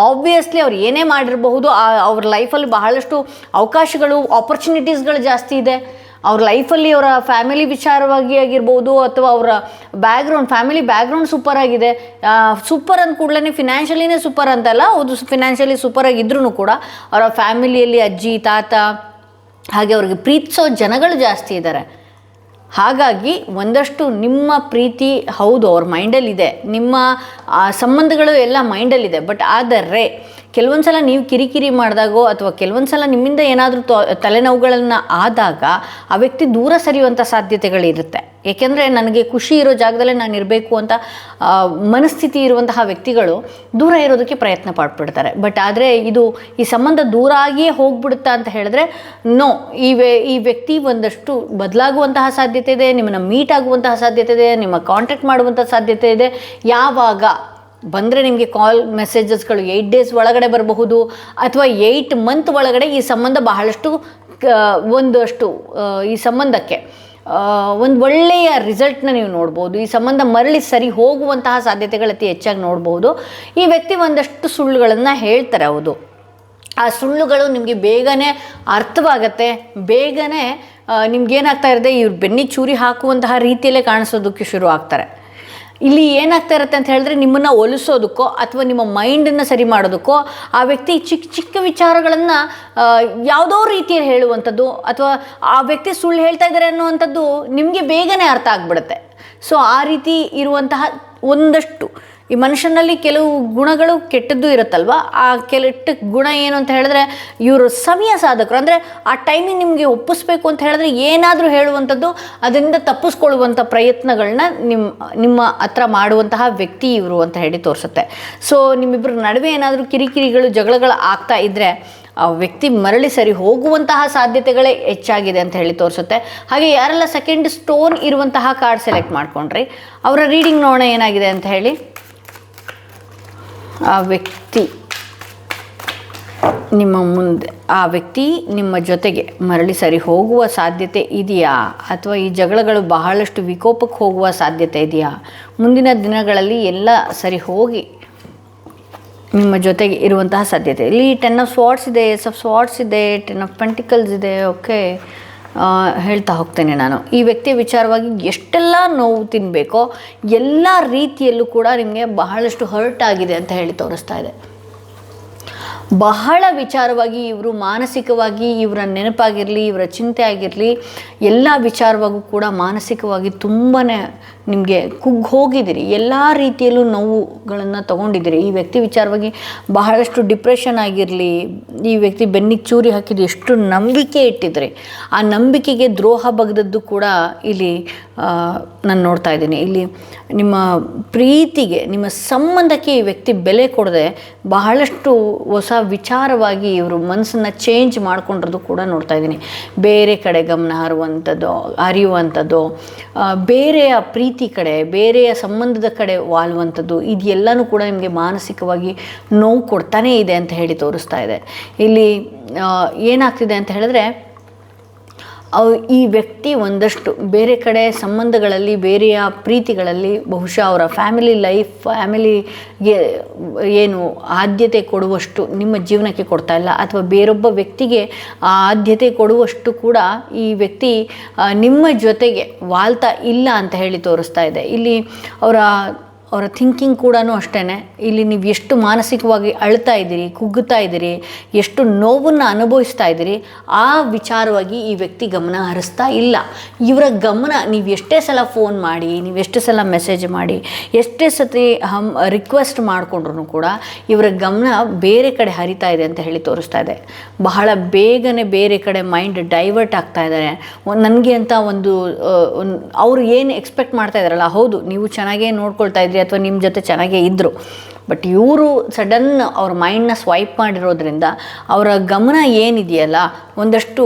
S1: ಆಬ್ವಿಯಸ್ಲಿ ಅವ್ರು ಏನೇ ಮಾಡಿರಬಹುದು, ಅವ್ರ ಲೈಫಲ್ಲಿ ಬಹಳಷ್ಟು ಅವಕಾಶಗಳು, ಆಪರ್ಚುನಿಟೀಸ್ಗಳು ಜಾಸ್ತಿ ಇದೆ. ಅವ್ರ ಲೈಫಲ್ಲಿ ಅವರ ಫ್ಯಾಮಿಲಿ ವಿಚಾರವಾಗಿ ಆಗಿರ್ಬೋದು ಅಥವಾ ಅವರ ಫ್ಯಾಮಿಲಿ ಬ್ಯಾಕ್ಗ್ರೌಂಡ್ ಸೂಪರ್ ಆಗಿದೆ. ಸೂಪರ್ ಅಂದ ಕೂಡಲೇ ಫಿನಾನ್ಷಿಯಲಿನೇ ಸೂಪರ್ ಅಂತಲ್ಲ, ಹೌದು, ಫಿನಾನ್ಷಿಯಲಿ ಸೂಪರ್ ಆಗಿದ್ರೂ ಕೂಡ ಅವರ ಫ್ಯಾಮಿಲಿಯಲ್ಲಿ ಅಜ್ಜಿ, ತಾತ, ಹಾಗೆ ಅವ್ರಿಗೆ ಪ್ರೀತಿಸೋ ಜನಗಳು ಜಾಸ್ತಿ ಇದ್ದಾರೆ. ಹಾಗಾಗಿ ಒಂದಷ್ಟು ನಿಮ್ಮ ಪ್ರೀತಿ ಹೌದು ಅವ್ರ ಮೈಂಡಲ್ಲಿದೆ, ನಿಮ್ಮ ಸಂಬಂಧಗಳು ಎಲ್ಲ ಮೈಂಡಲ್ಲಿದೆ. ಬಟ್ ಆದರೆ ಕೆಲವೊಂದು ಸಲ ನೀವು ಕಿರಿಕಿರಿ ಮಾಡಿದಾಗೋ ಅಥವಾ ಕೆಲವೊಂದು ಸಲ ನಿಮ್ಮಿಂದ ಏನಾದರೂ ತಲೆನೋವುಗಳನ್ನು ಆದಾಗ ಆ ವ್ಯಕ್ತಿ ದೂರ ಸರಿಯುವಂಥ ಸಾಧ್ಯತೆಗಳಿರುತ್ತೆ. ಏಕೆಂದರೆ ನನಗೆ ಖುಷಿ ಇರೋ ಜಾಗದಲ್ಲೇ ನಾನು ಇರಬೇಕು ಅಂತ ಮನಸ್ಥಿತಿ ಇರುವಂತಹ ವ್ಯಕ್ತಿಗಳು ದೂರ ಇರೋದಕ್ಕೆ ಪ್ರಯತ್ನ ಪಡ್ಬಿಡ್ತಾರೆ. ಬಟ್ ಆದರೆ ಈ ಸಂಬಂಧ ದೂರ ಆಗಿಯೇ ಹೋಗ್ಬಿಡುತ್ತಾ ಅಂತ ಹೇಳಿದ್ರೆ ನೋ, ಈ ವ್ಯಕ್ತಿ ಒಂದಷ್ಟು ಬದಲಾಗುವಂತಹ ಸಾಧ್ಯತೆ ಇದೆ, ನಿಮ್ಮನ್ನು ಮೀಟ್ ಆಗುವಂತಹ ಸಾಧ್ಯತೆ ಇದೆ, ನಿಮ್ಮ ಕಾಂಟ್ಯಾಕ್ಟ್ ಮಾಡುವಂಥ ಸಾಧ್ಯತೆ ಇದೆ. ಯಾವಾಗ ಬಂದರೆ ನಿಮಗೆ ಕಾಲ್ ಮೆಸೇಜಸ್ಗಳು 8 ಡೇಸ್ ಒಳಗಡೆ ಬರಬಹುದು ಅಥವಾ 8 ಮಂತ್ ಒಳಗಡೆ ಈ ಸಂಬಂಧ ಬಹಳಷ್ಟು ಈ ಸಂಬಂಧಕ್ಕೆ ಒಂದು ಒಳ್ಳೆಯ ರಿಸಲ್ಟ್ನ ನೀವು ನೋಡ್ಬೋದು. ಈ ಸಂಬಂಧ ಮರಳಿ ಸರಿ ಹೋಗುವಂತಹ ಸಾಧ್ಯತೆಗಳು ಅತಿ ಹೆಚ್ಚಾಗಿ ನೋಡ್ಬೋದು. ಈ ವ್ಯಕ್ತಿ ಒಂದಷ್ಟು ಸುಳ್ಳುಗಳನ್ನು ಹೇಳ್ತಾರೆ. ಹೌದು, ಆ ಸುಳ್ಳುಗಳು ನಿಮಗೆ ಬೇಗನೆ ಅರ್ಥವಾಗತ್ತೆ. ಬೇಗನೆ ನಿಮ್ಗೇನಾಗ್ತಾ ಇರುತ್ತೆ, ಇವ್ರು ಬೆನ್ನಿ ಚೂರಿ ಹಾಕುವಂತಹ ರೀತಿಯಲ್ಲೇ ಕಾಣಿಸೋದಕ್ಕೆ ಶುರು ಆಗ್ತಾರೆ. ಇಲ್ಲಿ ಏನಾಗ್ತಾ ಇರುತ್ತೆ ಅಂತ ಹೇಳಿದ್ರೆ ನಿಮ್ಮನ್ನು ಒಲಿಸೋದಕ್ಕೋ ಅಥವಾ ನಿಮ್ಮ ಮೈಂಡನ್ನು ಸರಿ ಮಾಡೋದಕ್ಕೋ ಆ ವ್ಯಕ್ತಿ ಚಿಕ್ಕ ಚಿಕ್ಕ ವಿಚಾರಗಳನ್ನು ಯಾವುದೋ ರೀತಿಯಲ್ಲಿ ಹೇಳುವಂಥದ್ದು ಅಥವಾ ಆ ವ್ಯಕ್ತಿ ಸುಳ್ಳು ಹೇಳ್ತಾ ಇದ್ದಾರೆ ಅನ್ನುವಂಥದ್ದು ನಿಮಗೆ ಬೇಗನೆ ಅರ್ಥ ಆಗಿಬಿಡುತ್ತೆ. ಸೊ ಆ ರೀತಿ ಇರುವಂತಹ ಒಂದಷ್ಟು ಈ ಮನುಷ್ಯನಲ್ಲಿ ಕೆಲವು ಗುಣಗಳು ಕೆಟ್ಟದ್ದು ಇರುತ್ತಲ್ವ, ಆ ಕೆಟ್ಟ ಗುಣ ಏನು ಅಂತ ಹೇಳಿದ್ರೆ ಇವರು ಸಮಯ ಸಾಧಕರು. ಅಂದರೆ ಆ ಟೈಮಿಗೆ ನಿಮಗೆ ಒಪ್ಪಿಸ್ಬೇಕು ಅಂತ ಹೇಳಿದ್ರೆ ಏನಾದರೂ ಹೇಳುವಂಥದ್ದು, ಅದರಿಂದ ತಪ್ಪಿಸ್ಕೊಳ್ಳುವಂಥ ಪ್ರಯತ್ನಗಳನ್ನ ನಿಮ್ಮ ಹತ್ರ ಮಾಡುವಂತಹ ವ್ಯಕ್ತಿ ಇವರು ಅಂತ ಹೇಳಿ ತೋರಿಸುತ್ತೆ. ಸೊ ನಿಮ್ಮಿಬ್ಬರ ನಡುವೆ ಏನಾದರೂ ಕಿರಿಕಿರಿಗಳು ಜಗಳಗಳು ಆಗ್ತಾ ಇದ್ದರೆ ಆ ವ್ಯಕ್ತಿ ಮರಳಿ ಸರಿ ಹೋಗುವಂತಹ ಸಾಧ್ಯತೆಗಳೇ ಹೆಚ್ಚಾಗಿದೆ ಅಂತ ಹೇಳಿ ತೋರಿಸುತ್ತೆ. ಹಾಗೆ ಯಾರೆಲ್ಲ ಸೆಕೆಂಡ್ ಸ್ಟೋನ್ ಇರುವಂತಹ ಕಾರ್ಡ್ ಸೆಲೆಕ್ಟ್ ಮಾಡ್ಕೊಂಡ್ರಿ ಅವರ ರೀಡಿಂಗ್ ನೋಡೋಣ ಏನಾಗಿದೆ ಅಂತ ಹೇಳಿ. ಆ ವ್ಯಕ್ತಿ ನಿಮ್ಮ ಮುಂದೆ, ಆ ವ್ಯಕ್ತಿ ನಿಮ್ಮ ಜೊತೆಗೆ ಮರಳಿ ಸರಿ ಹೋಗುವ ಸಾಧ್ಯತೆ ಇದೆಯಾ, ಅಥವಾ ಈ ಜಗಳಗಳು ಬಹಳಷ್ಟು ವಿಕೋಪಕ್ಕೆ ಹೋಗುವ ಸಾಧ್ಯತೆ ಇದೆಯಾ, ಮುಂದಿನ ದಿನಗಳಲ್ಲಿ ಎಲ್ಲ ಸರಿ ಹೋಗಿ ನಿಮ್ಮ ಜೊತೆಗೆ ಇರುವಂತಹ ಸಾಧ್ಯತೆ. ಇಲ್ಲಿ 10 ಆಫ್ ಸ್ವಾರ್ಡ್ಸ್ ಇದೆ, ಏಸ್ ಆಫ್ ಸ್ವಾರ್ಡ್ಸ್ ಇದೆ, 10 ಆಫ್ ಪೆಂಟಿಕಲ್ಸ್ ಇದೆ. ಓಕೆ, ಹೇಳ್ತಾ ಹೋಗ್ತೇನೆ ನಾನು. ಈ ವ್ಯಕ್ತಿಯ ವಿಚಾರವಾಗಿ ಎಷ್ಟೆಲ್ಲ ನೋವು ತಿನ್ನಬೇಕೋ ಎಲ್ಲ ರೀತಿಯಲ್ಲೂ ಕೂಡ ನಿಮಗೆ ಬಹಳಷ್ಟು ಹರ್ಟ್ ಆಗಿದೆ ಅಂತ ಹೇಳಿ ತೋರಿಸ್ತಾ ಇದೆ. ಬಹಳ ವಿಚಾರವಾಗಿ ಇವರು ಮಾನಸಿಕವಾಗಿ, ಇವರ ನೆನಪಾಗಿರಲಿ, ಇವರ ಚಿಂತೆ ಆಗಿರಲಿ, ಎಲ್ಲ ವಿಚಾರವಾಗೂ ಕೂಡ ಮಾನಸಿಕವಾಗಿ ತುಂಬಾ ನಿಮಗೆ ಕುಗ್ಗಿ ಹೋಗಿದ್ದೀರಿ. ಎಲ್ಲ ರೀತಿಯಲ್ಲೂ ನೋವುಗಳನ್ನು ತೊಗೊಂಡಿದ್ದೀರಿ. ಈ ವ್ಯಕ್ತಿ ವಿಚಾರವಾಗಿ ಬಹಳಷ್ಟು ಡಿಪ್ರೆಷನ್ ಆಗಿರಲಿ, ಈ ವ್ಯಕ್ತಿ ಬೆನ್ನಿಗೆ ಚೂರಿ ಹಾಕಿದ್ದು ಎಷ್ಟು ನಂಬಿಕೆ ಇಟ್ಟಿದ್ರಿ, ಆ ನಂಬಿಕೆಗೆ ದ್ರೋಹ ಬಗ್ದದ್ದು ಕೂಡ ಇಲ್ಲಿ ನಾನು ನೋಡ್ತಾ ಇದ್ದೀನಿ. ಇಲ್ಲಿ ನಿಮ್ಮ ಪ್ರೀತಿಗೆ, ನಿಮ್ಮ ಸಂಬಂಧಕ್ಕೆ ಈ ವ್ಯಕ್ತಿ ಬೆಲೆ ಕೊಡದೆ ಬಹಳಷ್ಟು ಹೊಸ ವಿಚಾರವಾಗಿ ಇವರು ಮನಸ್ಸನ್ನು ಚೇಂಜ್ ಮಾಡ್ಕೊಂಡಿರೋದು ಕೂಡ ನೋಡ್ತಾ ಇದ್ದೀನಿ. ಬೇರೆ ಕಡೆ ಗಮನ ಹರಿಯುವಂಥದ್ದು, ಬೇರೆಯ ಪ್ರೀತಿ ಕಡೆ, ಬೇರೆಯ ಸಂಬಂಧದ ಕಡೆ ವಾಲುವಂಥದ್ದು, ಇದೆಲ್ಲನೂ ಕೂಡ ನಿಮಗೆ ಮಾನಸಿಕವಾಗಿ ನೋವು ಕೊಡ್ತಾನೇ ಇದೆ ಅಂತ ಹೇಳಿ ತೋರಿಸ್ತಾ ಇದೆ. ಇಲ್ಲಿ ಏನಾಗ್ತಿದೆ ಅಂತ ಹೇಳಿದ್ರೆ ಈ ವ್ಯಕ್ತಿ ಒಂದಷ್ಟು ಬೇರೆ ಕಡೆ ಸಂಬಂಧಗಳಲ್ಲಿ, ಬೇರೆಯ ಪ್ರೀತಿಗಳಲ್ಲಿ ಬಹುಶಃ ಅವರ ಫ್ಯಾಮಿಲಿಗೆ ಏನು ಆದ್ಯತೆ ಕೊಡುವಷ್ಟು ನಿಮ್ಮ ಜೀವನಕ್ಕೆ ಕೊಡ್ತಾ ಇಲ್ಲ, ಅಥವಾ ಬೇರೊಬ್ಬ ವ್ಯಕ್ತಿಗೆ ಆ ಆದ್ಯತೆ ಕೊಡುವಷ್ಟು ಕೂಡ ಈ ವ್ಯಕ್ತಿ ನಿಮ್ಮ ಜೊತೆಗೆ ವಾಲ್ತಾ ಇಲ್ಲ ಅಂತ ಹೇಳಿ ತೋರಿಸ್ತಾ ಇದೆ. ಇಲ್ಲಿ ಅವರ ಥಿಂಕಿಂಗ್ ಕೂಡ ಅಷ್ಟೇ. ಇಲ್ಲಿ ನೀವು ಎಷ್ಟು ಮಾನಸಿಕವಾಗಿ ಅಳ್ತಾ ಇದ್ದೀರಿ, ಕುಗ್ಗುತ್ತಾ ಇದ್ದೀರಿ, ಎಷ್ಟು ನೋವನ್ನು ಅನುಭವಿಸ್ತಾ ಇದ್ದೀರಿ, ಆ ವಿಚಾರವಾಗಿ ಈ ವ್ಯಕ್ತಿ ಗಮನ ಹರಿಸ್ತಾ ಇಲ್ಲ. ಇವರ ಗಮನ, ನೀವು ಎಷ್ಟೇ ಸಲ ಫೋನ್ ಮಾಡಿ, ನೀವು ಎಷ್ಟೇ ಸಲ ಮೆಸೇಜ್ ಮಾಡಿ, ಎಷ್ಟೇ ಸತಿ ರಿಕ್ವೆಸ್ಟ್ ಮಾಡಿಕೊಂಡ್ರು ಕೂಡ ಇವರ ಗಮನ ಬೇರೆ ಕಡೆ ಹರಿತಾ ಇದೆ ಅಂತ ಹೇಳಿ ತೋರಿಸ್ತಾ ಇದೆ. ಬಹಳ ಬೇಗನೆ ಬೇರೆ ಕಡೆ ಮೈಂಡ್ ಡೈವರ್ಟ್ ಆಗ್ತಾ ಇದ್ದಾರೆ. ನನಗೆ ಅಂತ ಅವರು ಏನು ಎಕ್ಸ್ಪೆಕ್ಟ್ ಮಾಡ್ತಾ ಇದ್ದಾರಲ್ಲ, ಹೌದು ನೀವು ಚೆನ್ನಾಗೇ ನೋಡ್ಕೊಳ್ತಾ ಇದ್ರಿ ಅಥವಾ ನಿಮ್ಮ ಜೊತೆ ಚೆನ್ನಾಗೇ ಇದ್ದರು, ಬಟ್ ಇವರು ಸಡನ್ ಅವ್ರ ಮೈಂಡ್ನ ಸ್ವೈಪ್ ಮಾಡಿರೋದ್ರಿಂದ ಅವರ ಗಮನ ಏನಿದೆಯಲ್ಲ, ಒಂದಷ್ಟು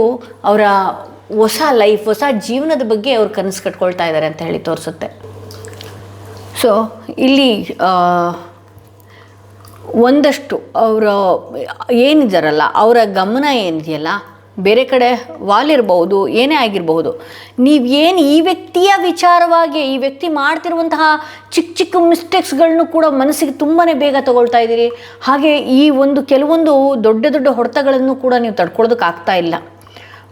S1: ಅವರ ಹೊಸ ಲೈಫ್, ಹೊಸ ಜೀವನದ ಬಗ್ಗೆ ಅವ್ರು ಕನಸು ಕಟ್ಕೊಳ್ತಾ ಇದ್ದಾರೆ ಅಂತ ಹೇಳಿ ತೋರಿಸುತ್ತೆ. ಸೊ ಇಲ್ಲಿ ಒಂದಷ್ಟು ಅವರು ಏನಿದ್ದಾರಲ್ಲ, ಅವರ ಗಮನ ಏನಿದೆಯಲ್ಲ ಬೇರೆ ಕಡೆ ವಾಲಿರ್ಬಹುದು, ಏನೇ ಆಗಿರಬಹುದು. ನೀವೇನು ಈ ವ್ಯಕ್ತಿಯ ವಿಚಾರವಾಗಿ, ಈ ವ್ಯಕ್ತಿ ಮಾಡ್ತಿರುವಂತಹ ಚಿಕ್ಕ ಚಿಕ್ಕ ಮಿಸ್ಟೇಕ್ಸ್ಗಳನ್ನು ಕೂಡ ಮನಸ್ಸಿಗೆ ತುಂಬಾ ಬೇಗ ತಗೊಳ್ತಾ ಇದ್ದೀರಿ. ಹಾಗೆ ಈ ಕೆಲವೊಂದು ದೊಡ್ಡ ದೊಡ್ಡ ಹೊಡೆತಗಳನ್ನು ಕೂಡ ನೀವು ತಡ್ಕೊಳ್ಳೋದಕ್ಕಾಗ್ತಾ ಇಲ್ಲ.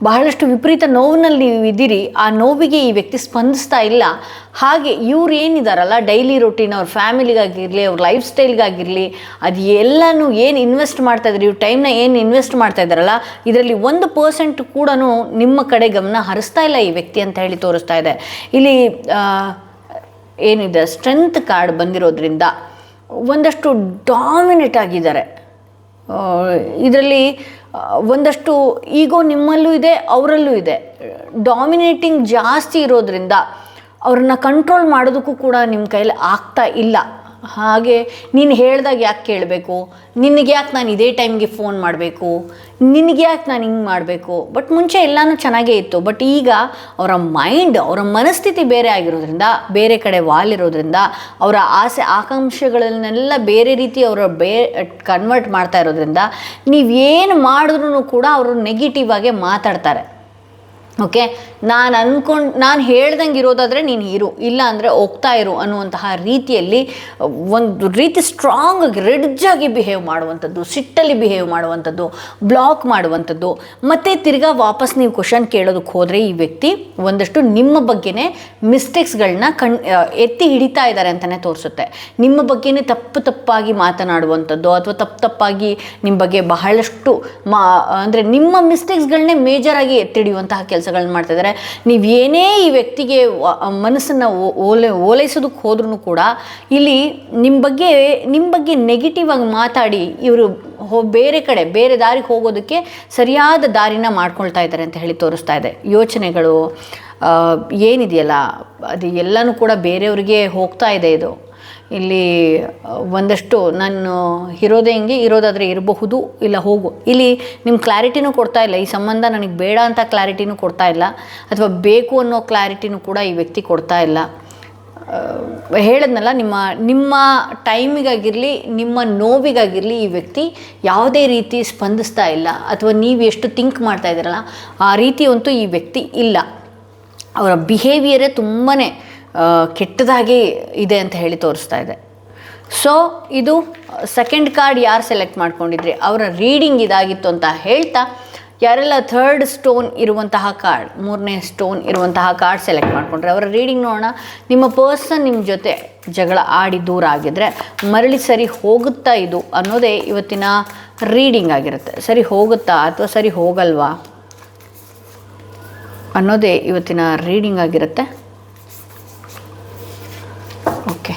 S1: ಬಹಳಷ್ಟು ವಿಪರೀತ ನೋವಿನಲ್ಲಿ ನೀವು ಇದ್ದೀರಿ, ಆ ನೋವಿಗೆ ಈ ವ್ಯಕ್ತಿ ಸ್ಪಂದಿಸ್ತಾ ಇಲ್ಲ. ಹಾಗೆ ಇವ್ರು ಏನಿದಾರಲ್ಲ, ಡೈಲಿ ರೊಟೀನ್, ಅವ್ರ ಫ್ಯಾಮಿಲಿಗಾಗಿರಲಿ, ಅವ್ರ ಲೈಫ್ ಸ್ಟೈಲ್ಗಾಗಿರಲಿ, ಅದು ಎಲ್ಲನೂ ಏನು ಇನ್ವೆಸ್ಟ್ ಮಾಡ್ತಾ ಇದ್ರಿ, ಇವ್ರ ಟೈಮ್ನ ಏನು ಇನ್ವೆಸ್ಟ್ ಮಾಡ್ತಾ ಇದ್ದಾರಲ್ಲ, ಇದರಲ್ಲಿ 1% ಕೂಡ ನಿಮ್ಮ ಕಡೆ ಗಮನ ಹರಿಸ್ತಾ ಇಲ್ಲ ಈ ವ್ಯಕ್ತಿ ಅಂತ ಹೇಳಿ ತೋರಿಸ್ತಾ ಇದೆ. ಇಲ್ಲಿ ಏನಿದೆ, ಸ್ಟ್ರೆಂತ್ ಕಾರ್ಡ್ ಬಂದಿರೋದ್ರಿಂದ ಒಂದಷ್ಟು ಡಾಮಿನೇಟ್ ಆಗಿದ್ದಾರೆ. ಇದರಲ್ಲಿ ಒಂದಷ್ಟು ಈಗೋ ನಿಮ್ಮಲ್ಲೂ ಇದೆ, ಅವರಲ್ಲೂ ಇದೆ. ಡಾಮಿನೇಟಿಂಗ್ ಜಾಸ್ತಿ ಇರೋದ್ರಿಂದ ಅವ್ರನ್ನ ಕಂಟ್ರೋಲ್ ಮಾಡೋದಕ್ಕೂ ಕೂಡ ನಿಮ್ಮ ಕೈಲಿ ಆಗ್ತಾ ಇಲ್ಲ. ಹಾಗೆ ನೀನು ಹೇಳ್ದಾಗ ಯಾಕೆ ಕೇಳಬೇಕು, ನಿನಗೆ ಯಾಕೆ ನಾನು ಇದೇ ಟೈಮ್ಗೆ ಫೋನ್ ಮಾಡಬೇಕು, ನಿನಗೆ ಯಾಕೆ ನಾನು ಹಿಂಗೆ ಮಾಡಬೇಕು. ಬಟ್ ಮುಂಚೆ ಎಲ್ಲನೂ ಚೆನ್ನಾಗೇ ಇತ್ತು, ಬಟ್ ಈಗ ಅವರ ಮೈಂಡ್, ಅವರ ಮನಸ್ಥಿತಿ ಬೇರೆ ಆಗಿರೋದ್ರಿಂದ, ಬೇರೆ ಕಡೆ ವಾಲಿರೋದ್ರಿಂದ, ಅವರ ಆಸೆ ಆಕಾಂಕ್ಷೆಗಳನ್ನೆಲ್ಲ ಬೇರೆ ರೀತಿ ಕನ್ವರ್ಟ್ ಮಾಡ್ತಾ ಇರೋದ್ರಿಂದ ನೀವೇನು ಮಾಡಿದ್ರೂ ಕೂಡ ಅವರು ನೆಗೆಟಿವ್ ಆಗೇ ಮಾತಾಡ್ತಾರೆ. ಓಕೆ, ನಾನು ಹೇಳ್ದಂಗೆ ಇರೋದಾದರೆ ನೀನು ಇರು, ಇಲ್ಲ ಅಂದರೆ ಹೋಗ್ತಾ ಇರು ಅನ್ನುವಂತಹ ರೀತಿಯಲ್ಲಿ ಒಂದು ರೀತಿ ಸ್ಟ್ರಾಂಗ್ ಆಗಿ, ರಿಡ್ಜಾಗಿ ಬಿಹೇವ್ ಮಾಡುವಂಥದ್ದು, ಸಿಟ್ಟಲ್ಲಿ ಬಿಹೇವ್ ಮಾಡುವಂಥದ್ದು, ಬ್ಲಾಕ್ ಮಾಡುವಂಥದ್ದು. ಮತ್ತು ತಿರ್ಗಾ ವಾಪಸ್ ನೀವು ಕ್ವಶನ್ ಕೇಳೋದಕ್ಕೆ ಹೋದರೆ ಈ ವ್ಯಕ್ತಿ ಒಂದಷ್ಟು ನಿಮ್ಮ ಬಗ್ಗೆನೇ ಮಿಸ್ಟೇಕ್ಸ್ಗಳನ್ನ ಎತ್ತಿ ಹಿಡಿತಾ ಇದ್ದಾರೆ ಅಂತಲೇ ತೋರಿಸುತ್ತೆ. ನಿಮ್ಮ ಬಗ್ಗೆನೇ ತಪ್ಪಾಗಿ ಮಾತನಾಡುವಂಥದ್ದು, ಅಥವಾ ತಪ್ಪಾಗಿ ನಿಮ್ಮ ಬಗ್ಗೆ ಬಹಳಷ್ಟು ಅಂದರೆ ನಿಮ್ಮ ಮಿಸ್ಟೇಕ್ಸ್ಗಳನ್ನೇ ಮೇಜರಾಗಿ ಎತ್ತಿಡಿಯುವಂತಹ ಕೆಲಸ ಕೆಲಸಗಳನ್ನ ಮಾಡ್ತಾಯಿದ್ದಾರೆ. ನೀವೇನೇ ಈ ವ್ಯಕ್ತಿಗೆ ಮನಸ್ಸನ್ನು ಓಲೈಸೋದಕ್ಕೆ ಹೋದ್ರೂ ಕೂಡ ಇಲ್ಲಿ ನಿಮ್ಮ ಬಗ್ಗೆ ನೆಗೆಟಿವ್ ಆಗಿ ಮಾತಾಡಿ ಇವರು ಬೇರೆ ಕಡೆ ಬೇರೆ ದಾರಿಗೆ ಹೋಗೋದಕ್ಕೆ ಸರಿಯಾದ ದಾರಿನ ಮಾಡ್ಕೊಳ್ತಾ ಇದ್ದಾರೆ ಅಂತ ಹೇಳಿ ತೋರಿಸ್ತಾ ಇದೆ. ಯೋಚನೆಗಳು ಏನಿದೆಯಲ್ಲ ಅದು ಎಲ್ಲನೂ ಕೂಡ ಬೇರೆಯವ್ರಿಗೆ ಹೋಗ್ತಾ ಇದೆ. ಇದು ಇಲ್ಲಿ ಒಂದಷ್ಟು ನಾನು ಇರೋದೇ ಹಿಂಗೆ, ಇರೋದಾದರೆ ಇರಬಹುದು, ಇಲ್ಲ ಹೋಗು. ಇಲ್ಲಿ ನಿಮ್ಮ ಕ್ಲಾರಿಟಿನೂ ಕೊಡ್ತಾ ಇಲ್ಲ. ಈ ಸಂಬಂಧ ನನಗೆ ಬೇಡ ಅಂತ ಕ್ಲಾರಿಟಿನೂ ಕೊಡ್ತಾ ಇಲ್ಲ, ಅಥವಾ ಬೇಕು ಅನ್ನೋ ಕ್ಲಾರಿಟಿನೂ ಕೂಡ ಈ ವ್ಯಕ್ತಿ ಕೊಡ್ತಾ ಇಲ್ಲ. ಹೇಳಿದ್ನಲ್ಲ, ನಿಮ್ಮ ಟೈಮಿಗಾಗಿರಲಿ ನಿಮ್ಮ ನೋವಿಗಾಗಿರಲಿ ಈ ವ್ಯಕ್ತಿ ಯಾವುದೇ ರೀತಿ ಸ್ಪಂದಿಸ್ತಾ ಇಲ್ಲ, ಅಥವಾ ನೀವು ಎಷ್ಟು ಥಿಂಕ್ ಮಾಡ್ತಾ ಇದ್ದೀರಲ್ಲ ಆ ರೀತಿ ಅಂತೂ ಈ ವ್ಯಕ್ತಿ ಇಲ್ಲ. ಅವರ ಬಿಹೇವಿಯರೇ ತುಂಬಾ ಕೆಟ್ಟದಾಗಿ ಇದೆ ಅಂತ ಹೇಳಿ ತೋರಿಸ್ತಾ ಇದೆ. ಸೊ ಇದು ಸೆಕೆಂಡ್ ಕಾರ್ಡ್ ಯಾರು ಸೆಲೆಕ್ಟ್ ಮಾಡ್ಕೊಂಡಿದ್ರಿ ಅವರ ರೀಡಿಂಗ್ ಇದಾಗಿತ್ತು ಅಂತ ಹೇಳ್ತಾ, ಯಾರೆಲ್ಲ ಥರ್ಡ್ ಸ್ಟೋನ್ ಇರುವಂತಹ ಕಾರ್ಡ್, ಮೂರನೇ ಸ್ಟೋನ್ ಇರುವಂತಹ ಕಾರ್ಡ್ ಸೆಲೆಕ್ಟ್ ಮಾಡಿಕೊಂಡ್ರೆ ಅವರ ರೀಡಿಂಗ್ ನೋಡೋಣ. ನಿಮ್ಮ ಪರ್ಸನ್ ನಿಮ್ಮ ಜೊತೆ ಜಗಳ ಆಡಿ ದೂರ ಆಗಿದ್ರೆ ಮರಳಿ ಸರಿ ಹೋಗುತ್ತಾ ಇದು ಅನ್ನೋದೇ ಇವತ್ತಿನ ರೀಡಿಂಗ್ ಆಗಿರುತ್ತೆ. ಸರಿ ಹೋಗುತ್ತಾ ಅಥವಾ ಸರಿ ಹೋಗಲ್ವಾ ಅನ್ನೋದೇ ಇವತ್ತಿನ ರೀಡಿಂಗ್ ಆಗಿರುತ್ತೆ. ಓಕೆ,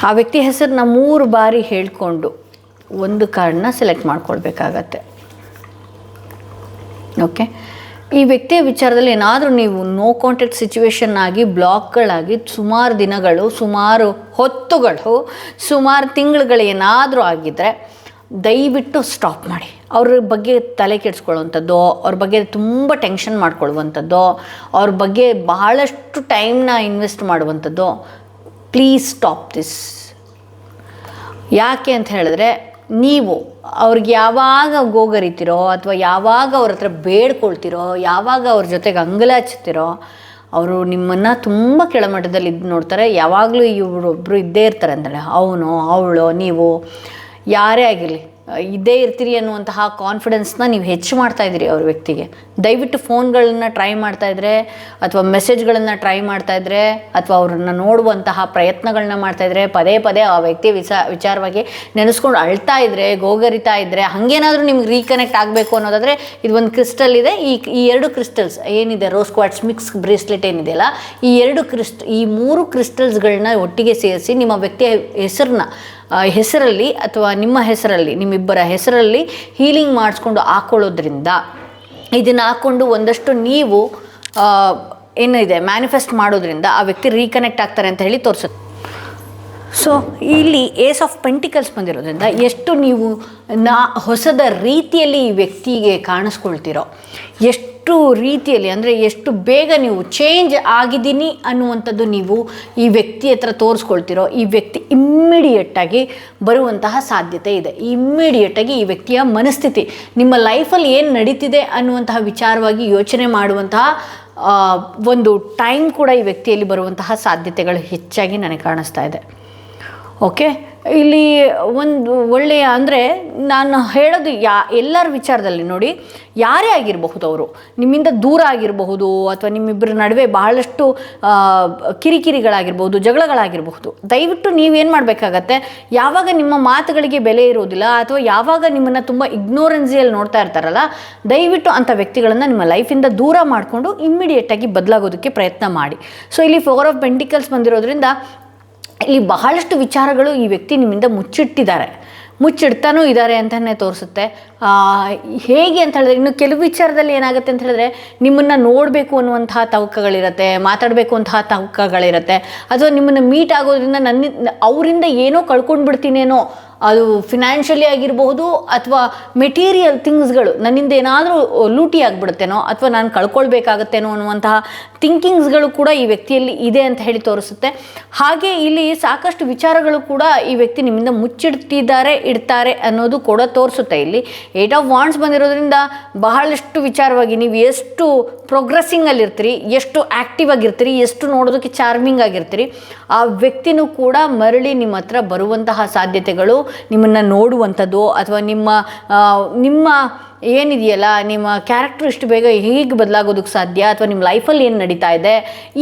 S1: ಆ ವ್ಯಕ್ತಿ ಹೆಸರನ್ನ 3 ಬಾರಿ ಹೇಳ್ಕೊಂಡು ಒಂದು ಕಾರ್ಡನ್ನ ಸೆಲೆಕ್ಟ್ ಮಾಡ್ಕೊಳ್ಬೇಕಾಗತ್ತೆ. ಓಕೆ, ಈ ವ್ಯಕ್ತಿಯ ವಿಚಾರದಲ್ಲಿ ಏನಾದರೂ ನೀವು ನೋ ಕಾಂಟ್ಯಾಕ್ಟ್ ಸಿಚುವೇಶನ್ ಆಗಿ ಬ್ಲಾಕ್ಗಳಾಗಿ ಸುಮಾರು ದಿನಗಳು, ಸುಮಾರು ಹೊತ್ತುಗಳು, ಸುಮಾರು ತಿಂಗಳುಗಳು ಏನಾದರೂ ಆಗಿದ್ದರೆ ದಯವಿಟ್ಟು ಸ್ಟಾಪ್ ಮಾಡಿ. ಅವ್ರ ಬಗ್ಗೆ ತಲೆ ಕೆಡಿಸ್ಕೊಳ್ಳುವಂಥದ್ದು, ಅವ್ರ ಬಗ್ಗೆ ತುಂಬ ಟೆನ್ಷನ್ ಮಾಡ್ಕೊಳ್ಳುವಂಥದ್ದು, ಅವ್ರ ಬಗ್ಗೆ ಬಹಳಷ್ಟು ಟೈಮ್ನ ಇನ್ವೆಸ್ಟ್ ಮಾಡುವಂಥದ್ದು, ಪ್ಲೀಸ್ ಸ್ಟಾಪ್ ದಿಸ್. ಯಾಕೆ ಅಂತ ಹೇಳಿದ್ರೆ, ನೀವು ಅವ್ರಿಗೆ ಯಾವಾಗ ಗೋಗರಿತೀರೋ ಅಥವಾ ಯಾವಾಗ ಅವ್ರ ಹತ್ರ ಬೇಡ್ಕೊಳ್ತಿರೋ, ಯಾವಾಗ ಅವ್ರ ಜೊತೆಗೆ ಅಂಗಲಾಚ್ತಿರೋ, ಅವರು ನಿಮ್ಮನ್ನು ತುಂಬ ಕೆಳಮಟ್ಟದಲ್ಲಿ ಇದು ನೋಡ್ತಾರೆ. ಯಾವಾಗಲೂ ಇವರೊಬ್ಬರು ಇದ್ದೇ ಇರ್ತಾರೆ ಅಂದರೆ, ಅವನು ಅವಳು ನೀವು ಯಾರೇ ಆಗಿರಲಿ ಇದ್ದೇ ಇರ್ತೀರಿ ಅನ್ನುವಂತಹ ಕಾನ್ಫಿಡೆನ್ಸ್ನ ನೀವು ಹೆಚ್ಚು ಮಾಡ್ತಾಯಿದ್ದೀರಿ ಅವ್ರ ವ್ಯಕ್ತಿಗೆ. ದಯವಿಟ್ಟು ಫೋನ್ಗಳನ್ನ ಟ್ರೈ ಮಾಡ್ತಾಯಿದ್ರೆ ಅಥವಾ ಮೆಸೇಜ್ಗಳನ್ನು ಟ್ರೈ ಮಾಡ್ತಾಯಿದ್ರೆ ಅಥವಾ ಅವ್ರನ್ನ ನೋಡುವಂತಹ ಪ್ರಯತ್ನಗಳನ್ನ ಮಾಡ್ತಾಯಿದ್ರೆ, ಪದೇ ಪದೇ ಆ ವ್ಯಕ್ತಿ ವಿಚಾರವಾಗಿ ನೆನೆಸ್ಕೊಂಡು ಅಳ್ತಾ ಇದ್ದರೆ, ಗೋಗರಿತಾ ಇದ್ದರೆ, ಹಾಗೇನಾದರೂ ನಿಮ್ಗೆ ರೀಕನೆಕ್ಟ್ ಆಗಬೇಕು ಅನ್ನೋದಾದರೆ ಇದು ಒಂದು ಕ್ರಿಸ್ಟಲ್ ಇದೆ. ಈ 2 ಕ್ರಿಸ್ಟಲ್ಸ್ ಏನಿದೆ, ರೋಸ್ ಕ್ವಾರ್ಟ್ಸ್ ಮಿಕ್ಸ್ ಬ್ರೇಸ್ಲೆಟ್ ಏನಿದೆಯಲ್ಲ, ಈ 3 ಕ್ರಿಸ್ಟಲ್ಸ್ಗಳನ್ನ ಒಟ್ಟಿಗೆ ಸೇರಿಸಿ ನಿಮ್ಮ ವ್ಯಕ್ತಿಯ ಹೆಸರಲ್ಲಿ ಅಥವಾ ನಿಮ್ಮ ಹೆಸರಲ್ಲಿ, ನಿಮ್ಮಿಬ್ಬರ ಹೆಸರಲ್ಲಿ ಹೀಲಿಂಗ್ ಮಾಡಿಸ್ಕೊಂಡು ಹಾಕ್ಕೊಳ್ಳೋದ್ರಿಂದ, ಇದನ್ನು ಹಾಕ್ಕೊಂಡು ಒಂದಷ್ಟು ನೀವು ಏನಿದೆ ಮ್ಯಾನಿಫೆಸ್ಟ್ ಮಾಡೋದ್ರಿಂದ ಆ ವ್ಯಕ್ತಿ ರೀಕನೆಕ್ಟ್ ಆಗ್ತಾರೆ ಅಂತ ಹೇಳಿ ತೋರಿಸುತ್ತೆ. ಸೊ ಇಲ್ಲಿ ಏಸ್ ಆಫ್ ಪೆಂಟಿಕಲ್ಸ್ ಬಂದಿರೋದ್ರಿಂದ ಎಷ್ಟು ನೀವು ಹೊಸದ ರೀತಿಯಲ್ಲಿ ಈ ವ್ಯಕ್ತಿಗೆ ಕಾಣಿಸ್ಕೊಳ್ತಿರೋ, ಎಷ್ಟು ರೀತಿಯಲ್ಲಿ ಅಂದರೆ ಎಷ್ಟು ಬೇಗ ನೀವು ಚೇಂಜ್ ಆಗಿದ್ದೀನಿ ಅನ್ನುವಂಥದ್ದು ನೀವು ಈ ವ್ಯಕ್ತಿ ಹತ್ರ ತೋರಿಸ್ಕೊಳ್ತಿರೋ, ಈ ವ್ಯಕ್ತಿ ಇಮ್ಮಿಡಿಯೇಟಾಗಿ ಬರುವಂತಹ ಸಾಧ್ಯತೆ ಇದೆ. ಇಮ್ಮಿಡಿಯೇಟಾಗಿ ಈ ವ್ಯಕ್ತಿಯ ಮನಸ್ಥಿತಿ, ನಿಮ್ಮ ಲೈಫಲ್ಲಿ ಏನು ನಡೀತಿದೆ ಅನ್ನುವಂತಹ ವಿಚಾರವಾಗಿ ಯೋಚನೆ ಮಾಡುವಂತಹ ಒಂದು ಟೈಮ್ ಕೂಡ ಈ ವ್ಯಕ್ತಿಯಲ್ಲಿ ಬರುವಂತಹ ಸಾಧ್ಯತೆಗಳು ಹೆಚ್ಚಾಗಿ ನನಗೆ ಕಾಣಿಸ್ತಾ ಇದೆ. ಓಕೆ, ಇಲ್ಲಿ ಒಂದು ಒಳ್ಳೆಯ ಅಂದರೆ ನಾನು ಹೇಳೋದು ಎಲ್ಲರ ವಿಚಾರದಲ್ಲಿ ನೋಡಿ, ಯಾರೇ ಆಗಿರಬಹುದು, ಅವರು ನಿಮ್ಮಿಂದ ದೂರ ಆಗಿರಬಹುದು ಅಥವಾ ನಿಮ್ಮಿಬ್ಬರ ನಡುವೆ ಬಹಳಷ್ಟು ಕಿರಿಕಿರಿಗಳಾಗಿರ್ಬೋದು, ಜಗಳಗಳಾಗಿರಬಹುದು. ದಯವಿಟ್ಟು ನೀವೇನು ಮಾಡಬೇಕಾಗತ್ತೆ, ಯಾವಾಗ ನಿಮ್ಮ ಮಾತುಗಳಿಗೆ ಬೆಲೆ ಇರೋದಿಲ್ಲ ಅಥವಾ ಯಾವಾಗ ನಿಮ್ಮನ್ನು ತುಂಬ ಇಗ್ನೋರೆನ್ಸಿಯಲ್ಲಿ ನೋಡ್ತಾ ಇರ್ತಾರಲ್ಲ, ದಯವಿಟ್ಟು ಅಂಥ ವ್ಯಕ್ತಿಗಳನ್ನು ನಿಮ್ಮ ಲೈಫಿಂದ ದೂರ ಮಾಡಿಕೊಂಡು ಇಮ್ಮಿಡಿಯೇಟಾಗಿ ಬದಲಾಗೋದಕ್ಕೆ ಪ್ರಯತ್ನ ಮಾಡಿ. ಸೊ ಇಲ್ಲಿ 4 ಆಫ್ ಪೆಂಟಿಕಲ್ಸ್ ಬಂದಿರೋದ್ರಿಂದ ಇಲ್ಲಿ ಬಹಳಷ್ಟು ವಿಚಾರಗಳು ಈ ವ್ಯಕ್ತಿ ನಿಮ್ಮಿಂದ ಮುಚ್ಚಿಡ್ತಾನೂ ಇದ್ದಾರೆ ಅಂತಲೇ ತೋರಿಸುತ್ತೆ. ಹೇಗೆ ಅಂತ ಹೇಳಿದ್ರೆ, ಇನ್ನು ಕೆಲವು ವಿಚಾರದಲ್ಲಿ ಏನಾಗುತ್ತೆ ಅಂತ ಹೇಳಿದ್ರೆ, ನಿಮ್ಮನ್ನು ನೋಡಬೇಕು ಅನ್ನುವಂತಹ ತವಕಗಳಿರುತ್ತೆ, ಮಾತಾಡಬೇಕು ಅಂತಹ ತವಕಗಳಿರುತ್ತೆ, ಅಥವಾ ನಿಮ್ಮನ್ನು ಮೀಟ್ ಆಗೋದ್ರಿಂದ ಅವರಿಂದ ಏನೋ ಕಳ್ಕೊಂಡು ಬಿಡ್ತೀನೇನೋ, ಅದು ಫಿನಾನ್ಷಿಯಲಿ ಆಗಿರಬಹುದು ಅಥವಾ ಮೆಟೀರಿಯಲ್ ಥಿಂಗ್ಸ್ಗಳು ನನ್ನಿಂದ ಏನಾದರೂ ಲೂಟಿ ಆಗಿಬಿಡುತ್ತೇನೋ ಅಥವಾ ನಾನು ಕಳ್ಕೊಳ್ಬೇಕಾಗತ್ತೇನೋ ಅನ್ನುವಂತಹ ಥಿಂಕಿಂಗ್ಸ್ಗಳು ಕೂಡ ಈ ವ್ಯಕ್ತಿಯಲ್ಲಿ ಇದೆ ಅಂತ ಹೇಳಿ ತೋರಿಸುತ್ತೆ. ಹಾಗೆ ಇಲ್ಲಿ ಸಾಕಷ್ಟು ವಿಚಾರಗಳು ಕೂಡ ಈ ವ್ಯಕ್ತಿ ನಿಮ್ಮಿಂದ ಇಡ್ತಾರೆ ಅನ್ನೋದು ಕೂಡ ತೋರಿಸುತ್ತೆ. ಇಲ್ಲಿ 8 ಆಫ್ ವಾಂಡ್ಸ್ ಬಂದಿರೋದ್ರಿಂದ ಬಹಳಷ್ಟು ವಿಚಾರವಾಗಿ ನೀವು ಎಷ್ಟು ಪ್ರೋಗ್ರೆಸ್ಸಿಂಗಲ್ಲಿರ್ತೀರಿ, ಎಷ್ಟು ಆ್ಯಕ್ಟಿವ್ ಆಗಿರ್ತೀರಿ, ಎಷ್ಟು ನೋಡೋದಕ್ಕೆ ಚಾರ್ಮಿಂಗ್ ಆಗಿರ್ತೀರಿ, ಆ ವ್ಯಕ್ತಿನೂ ಕೂಡ ಮರಳಿ ನಿಮ್ಮ ಹತ್ರ ಬರುವಂತಹ ಸಾಧ್ಯತೆಗಳು, ನಿಮ್ಮನ್ನು ನೋಡುವಂಥದ್ದು ಅಥವಾ ನಿಮ್ಮ ಏನಿದೆಯಲ್ಲ ನಿಮ್ಮ ಕ್ಯಾರೆಕ್ಟರ್ ಇಷ್ಟು ಬೇಗ ಹೇಗೆ ಬದಲಾಗೋದಕ್ಕೆ ಸಾಧ್ಯ, ಅಥವಾ ನಿಮ್ಮ ಲೈಫಲ್ಲಿ ಏನು ನಡೀತಾ ಇದೆ,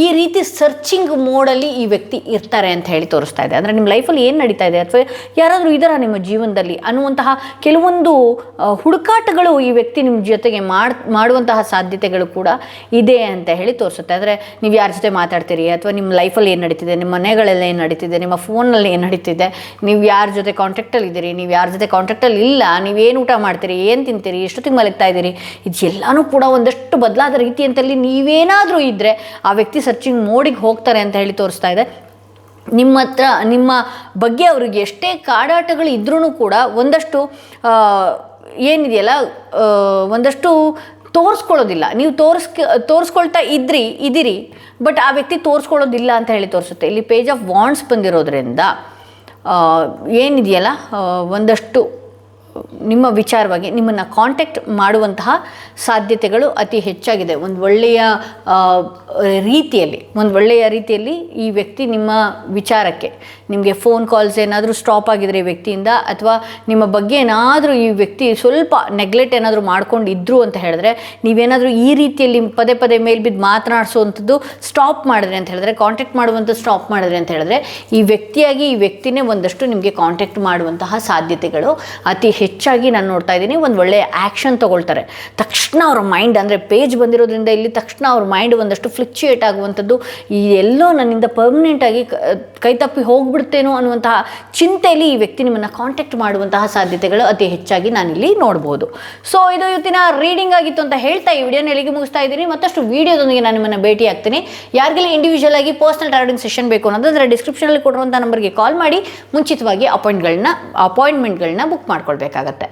S1: ಈ ರೀತಿ ಸರ್ಚಿಂಗ್ ಮೋಡಲ್ಲಿ ಈ ವ್ಯಕ್ತಿ ಇರ್ತಾರೆ ಅಂತ ಹೇಳಿ ತೋರಿಸ್ತಾ ಇದೆ. ಅಂದರೆ ನಿಮ್ಮ ಲೈಫಲ್ಲಿ ಏನು ನಡೀತಾ ಇದೆ ಅಥವಾ ಯಾರಾದರೂ ಇದರ ನಿಮ್ಮ ಜೀವನದಲ್ಲಿ ಅನ್ನುವಂತಹ ಕೆಲವೊಂದು ಹುಡುಕಾಟಗಳು ಈ ವ್ಯಕ್ತಿ ನಿಮ್ಮ ಜೊತೆಗೆ ಮಾಡುವಂತಹ ಸಾಧ್ಯತೆಗಳು ಕೂಡ ಇದೆ ಅಂತ ಹೇಳಿ ತೋರಿಸುತ್ತೆ. ಅಂದರೆ ನೀವು ಯಾರ ಜೊತೆ ಮಾತಾಡ್ತೀರಿ, ಅಥವಾ ನಿಮ್ಮ ಲೈಫಲ್ಲಿ ಏನು ನಡೀತಿದೆ, ನಿಮ್ಮ ಮನೆಗಳಲ್ಲಿ ಏನು ನಡೀತಿದೆ, ನಿಮ್ಮ ಫೋನಲ್ಲಿ ಏನು ನಡೀತಿದೆ, ನೀವು ಯಾರ ಜೊತೆ ಕಾಂಟ್ಯಾಕ್ಟಲ್ಲಿ ಇದ್ದೀರಿ, ನೀವು ಯಾರ ಜೊತೆ ಕಾಂಟ್ಯಾಕ್ಟಲ್ಲಿ ಇಲ್ಲ, ನೀವೇನು ಊಟ ಮಾಡ್ತೀರಿ, ಏನು ತಿಂತೀರಿ, ಎಷ್ಟೊತ್ತಿಗೆ ಮಲಗ್ತಾ ಇದ್ದೀರಿ, ಇದೆಲ್ಲನೂ ಕೂಡ ಒಂದಷ್ಟು ಬದಲಾದ ರೀತಿಯಂತಲ್ಲಿ ನೀವೇನಾದರೂ ಇದ್ದರೆ ಆ ವ್ಯಕ್ತಿ ಸರ್ಚಿಂಗ್ ಮೋಡಿಗೆ ಹೋಗ್ತಾರೆ ಅಂತ ಹೇಳಿ ತೋರಿಸ್ತಾ ಇದೆ. ನಿಮ್ಮ ಬಗ್ಗೆ ಅವ್ರಿಗೆ ಎಷ್ಟೇ ಕಾಡಾಟಗಳು ಇದ್ರೂ ಕೂಡ ಒಂದಷ್ಟು ಏನಿದೆಯಲ್ಲ ಒಂದಷ್ಟು ತೋರಿಸ್ಕೊಳ್ಳೋದಿಲ್ಲ. ನೀವು ತೋರಿಸ್ಕೊಳ್ತಾ ಇದ್ದೀರಿ, ಬಟ್ ಆ ವ್ಯಕ್ತಿ ತೋರಿಸ್ಕೊಳ್ಳೋದಿಲ್ಲ ಅಂತ ಹೇಳಿ ತೋರಿಸುತ್ತೆ. ಇಲ್ಲಿ ಪೇಜ್ ಆಫ್ ವಾಂಡ್ಸ್ ಬಂದಿರೋದ್ರಿಂದ ಏನಿದೆಯಲ್ಲ ಒಂದಷ್ಟು ನಿಮ್ಮ ವಿಚಾರವಾಗಿ ನಿಮ್ಮನ್ನು ಕಾಂಟ್ಯಾಕ್ಟ್ ಮಾಡುವಂತಹ ಸಾಧ್ಯತೆಗಳು ಅತಿ ಹೆಚ್ಚಾಗಿದೆ. ಒಂದು ಒಳ್ಳೆಯ ರೀತಿಯಲ್ಲಿ ಈ ವ್ಯಕ್ತಿ ನಿಮ್ಮ ವಿಚಾರಕ್ಕೆ, ನಿಮಗೆ ಫೋನ್ ಕಾಲ್ಸ್ ಏನಾದರೂ ಸ್ಟಾಪ್ ಆಗಿದ್ರೆ ಈ ವ್ಯಕ್ತಿಯಿಂದ, ಅಥವಾ ನಿಮ್ಮ ಬಗ್ಗೆ ಏನಾದರೂ ಈ ವ್ಯಕ್ತಿ ಸ್ವಲ್ಪ ನೆಗ್ಲೆಕ್ಟ್ ಏನಾದರೂ ಮಾಡ್ಕೊಂಡಿದ್ರು ಅಂತ ಹೇಳಿದ್ರೆ, ನೀವೇನಾದರೂ ಈ ರೀತಿಯಲ್ಲಿ ಪದೇ ಪದೇ ಮೇಲ್ಬಿದ್ದು ಮಾತನಾಡಿಸುವಂಥದ್ದು ಸ್ಟಾಪ್ ಮಾಡಿದ್ರೆ ಅಂತ ಹೇಳಿದ್ರೆ, ಕಾಂಟ್ಯಾಕ್ಟ್ ಮಾಡುವಂಥದ್ದು ಸ್ಟಾಪ್ ಮಾಡಿದ್ರೆ ಅಂತ ಹೇಳಿದ್ರೆ, ಈ ವ್ಯಕ್ತಿನೇ ಒಂದಷ್ಟು ನಿಮಗೆ ಕಾಂಟ್ಯಾಕ್ಟ್ ಮಾಡುವಂತಹ ಸಾಧ್ಯತೆಗಳು ಅತಿ ಹೆಚ್ಚಾಗಿ ನಾನು ನೋಡ್ತಾ ಇದ್ದೀನಿ. ಒಂದು ಒಳ್ಳೆಯ ಆ್ಯಕ್ಷನ್ ತೊಗೊಳ್ತಾರೆ ತಕ್ಷಣ. ಅವರ ಮೈಂಡ್, ಅಂದರೆ ಪೇಜ್ ಬಂದಿರೋದ್ರಿಂದ ಇಲ್ಲಿ ತಕ್ಷಣ ಅವ್ರ ಮೈಂಡ್ ಒಂದಷ್ಟು ಫ್ಲಕ್ಚುಯೇಟ್ ಆಗುವಂಥದ್ದು, ಈ ಎಲ್ಲೋ ನನ್ನಿಂದ ಪರ್ಮನೆಂಟಾಗಿ ಕೈ ತಪ್ಪಿ ಹೋಗ್ಬಿಡ್ತೇನೋ ಅನ್ನುವಂತಹ ಚಿಂತೆಯಲ್ಲಿ ಈ ವ್ಯಕ್ತಿ ನಿಮ್ಮನ್ನು ಕಾಂಟ್ಯಾಕ್ಟ್ ಮಾಡುವಂತಹ ಸಾಧ್ಯತೆಗಳು ಅತಿ ಹೆಚ್ಚಾಗಿ ನಾನಿಲ್ಲಿ ನೋಡ್ಬೋದು. ಸೊ ಇದು ಇವತ್ತಿನ ರೀಡಿಂಗ್ ಆಗಿತ್ತು ಅಂತ ಹೇಳ್ತಾ ಈ ವಿಡಿಯೋನ ಎಲ್ಲಿಗೆ ಮುಗಿಸ್ತಾ ಇದ್ದೀನಿ. ಮತ್ತಷ್ಟು ವಿಡಿಯೋದೊಂದಿಗೆ ನಾನು ನಿಮ್ಮನ್ನು ಭೇಟಿ ಆಗ್ತೀನಿ. ಯಾರಿಗೆಲ್ಲ ಇಂಡಿವಿಜುವಲ್ ಆಗಿ ಪರ್ಸನಲ್ ಟಾರೋಟಿಂಗ್ ಸೆಷನ್ ಬೇಕು ಅನ್ನೋದಾದರೆ ಡಿಸ್ಕ್ರಿಪ್ಷನಲ್ಲಿ ಕೊಡುವಂಥ ನಂಬರ್ಗೆ ಕಾಲ್ ಮಾಡಿ ಮುಂಚಿತವಾಗಿ ಅಪಾಯಿಂಟ್ಮೆಂಟ್ಗಳನ್ನ ಬುಕ್ ಮಾಡ್ಕೊಳ್ಬೇಕಾಗತ್ತೆ.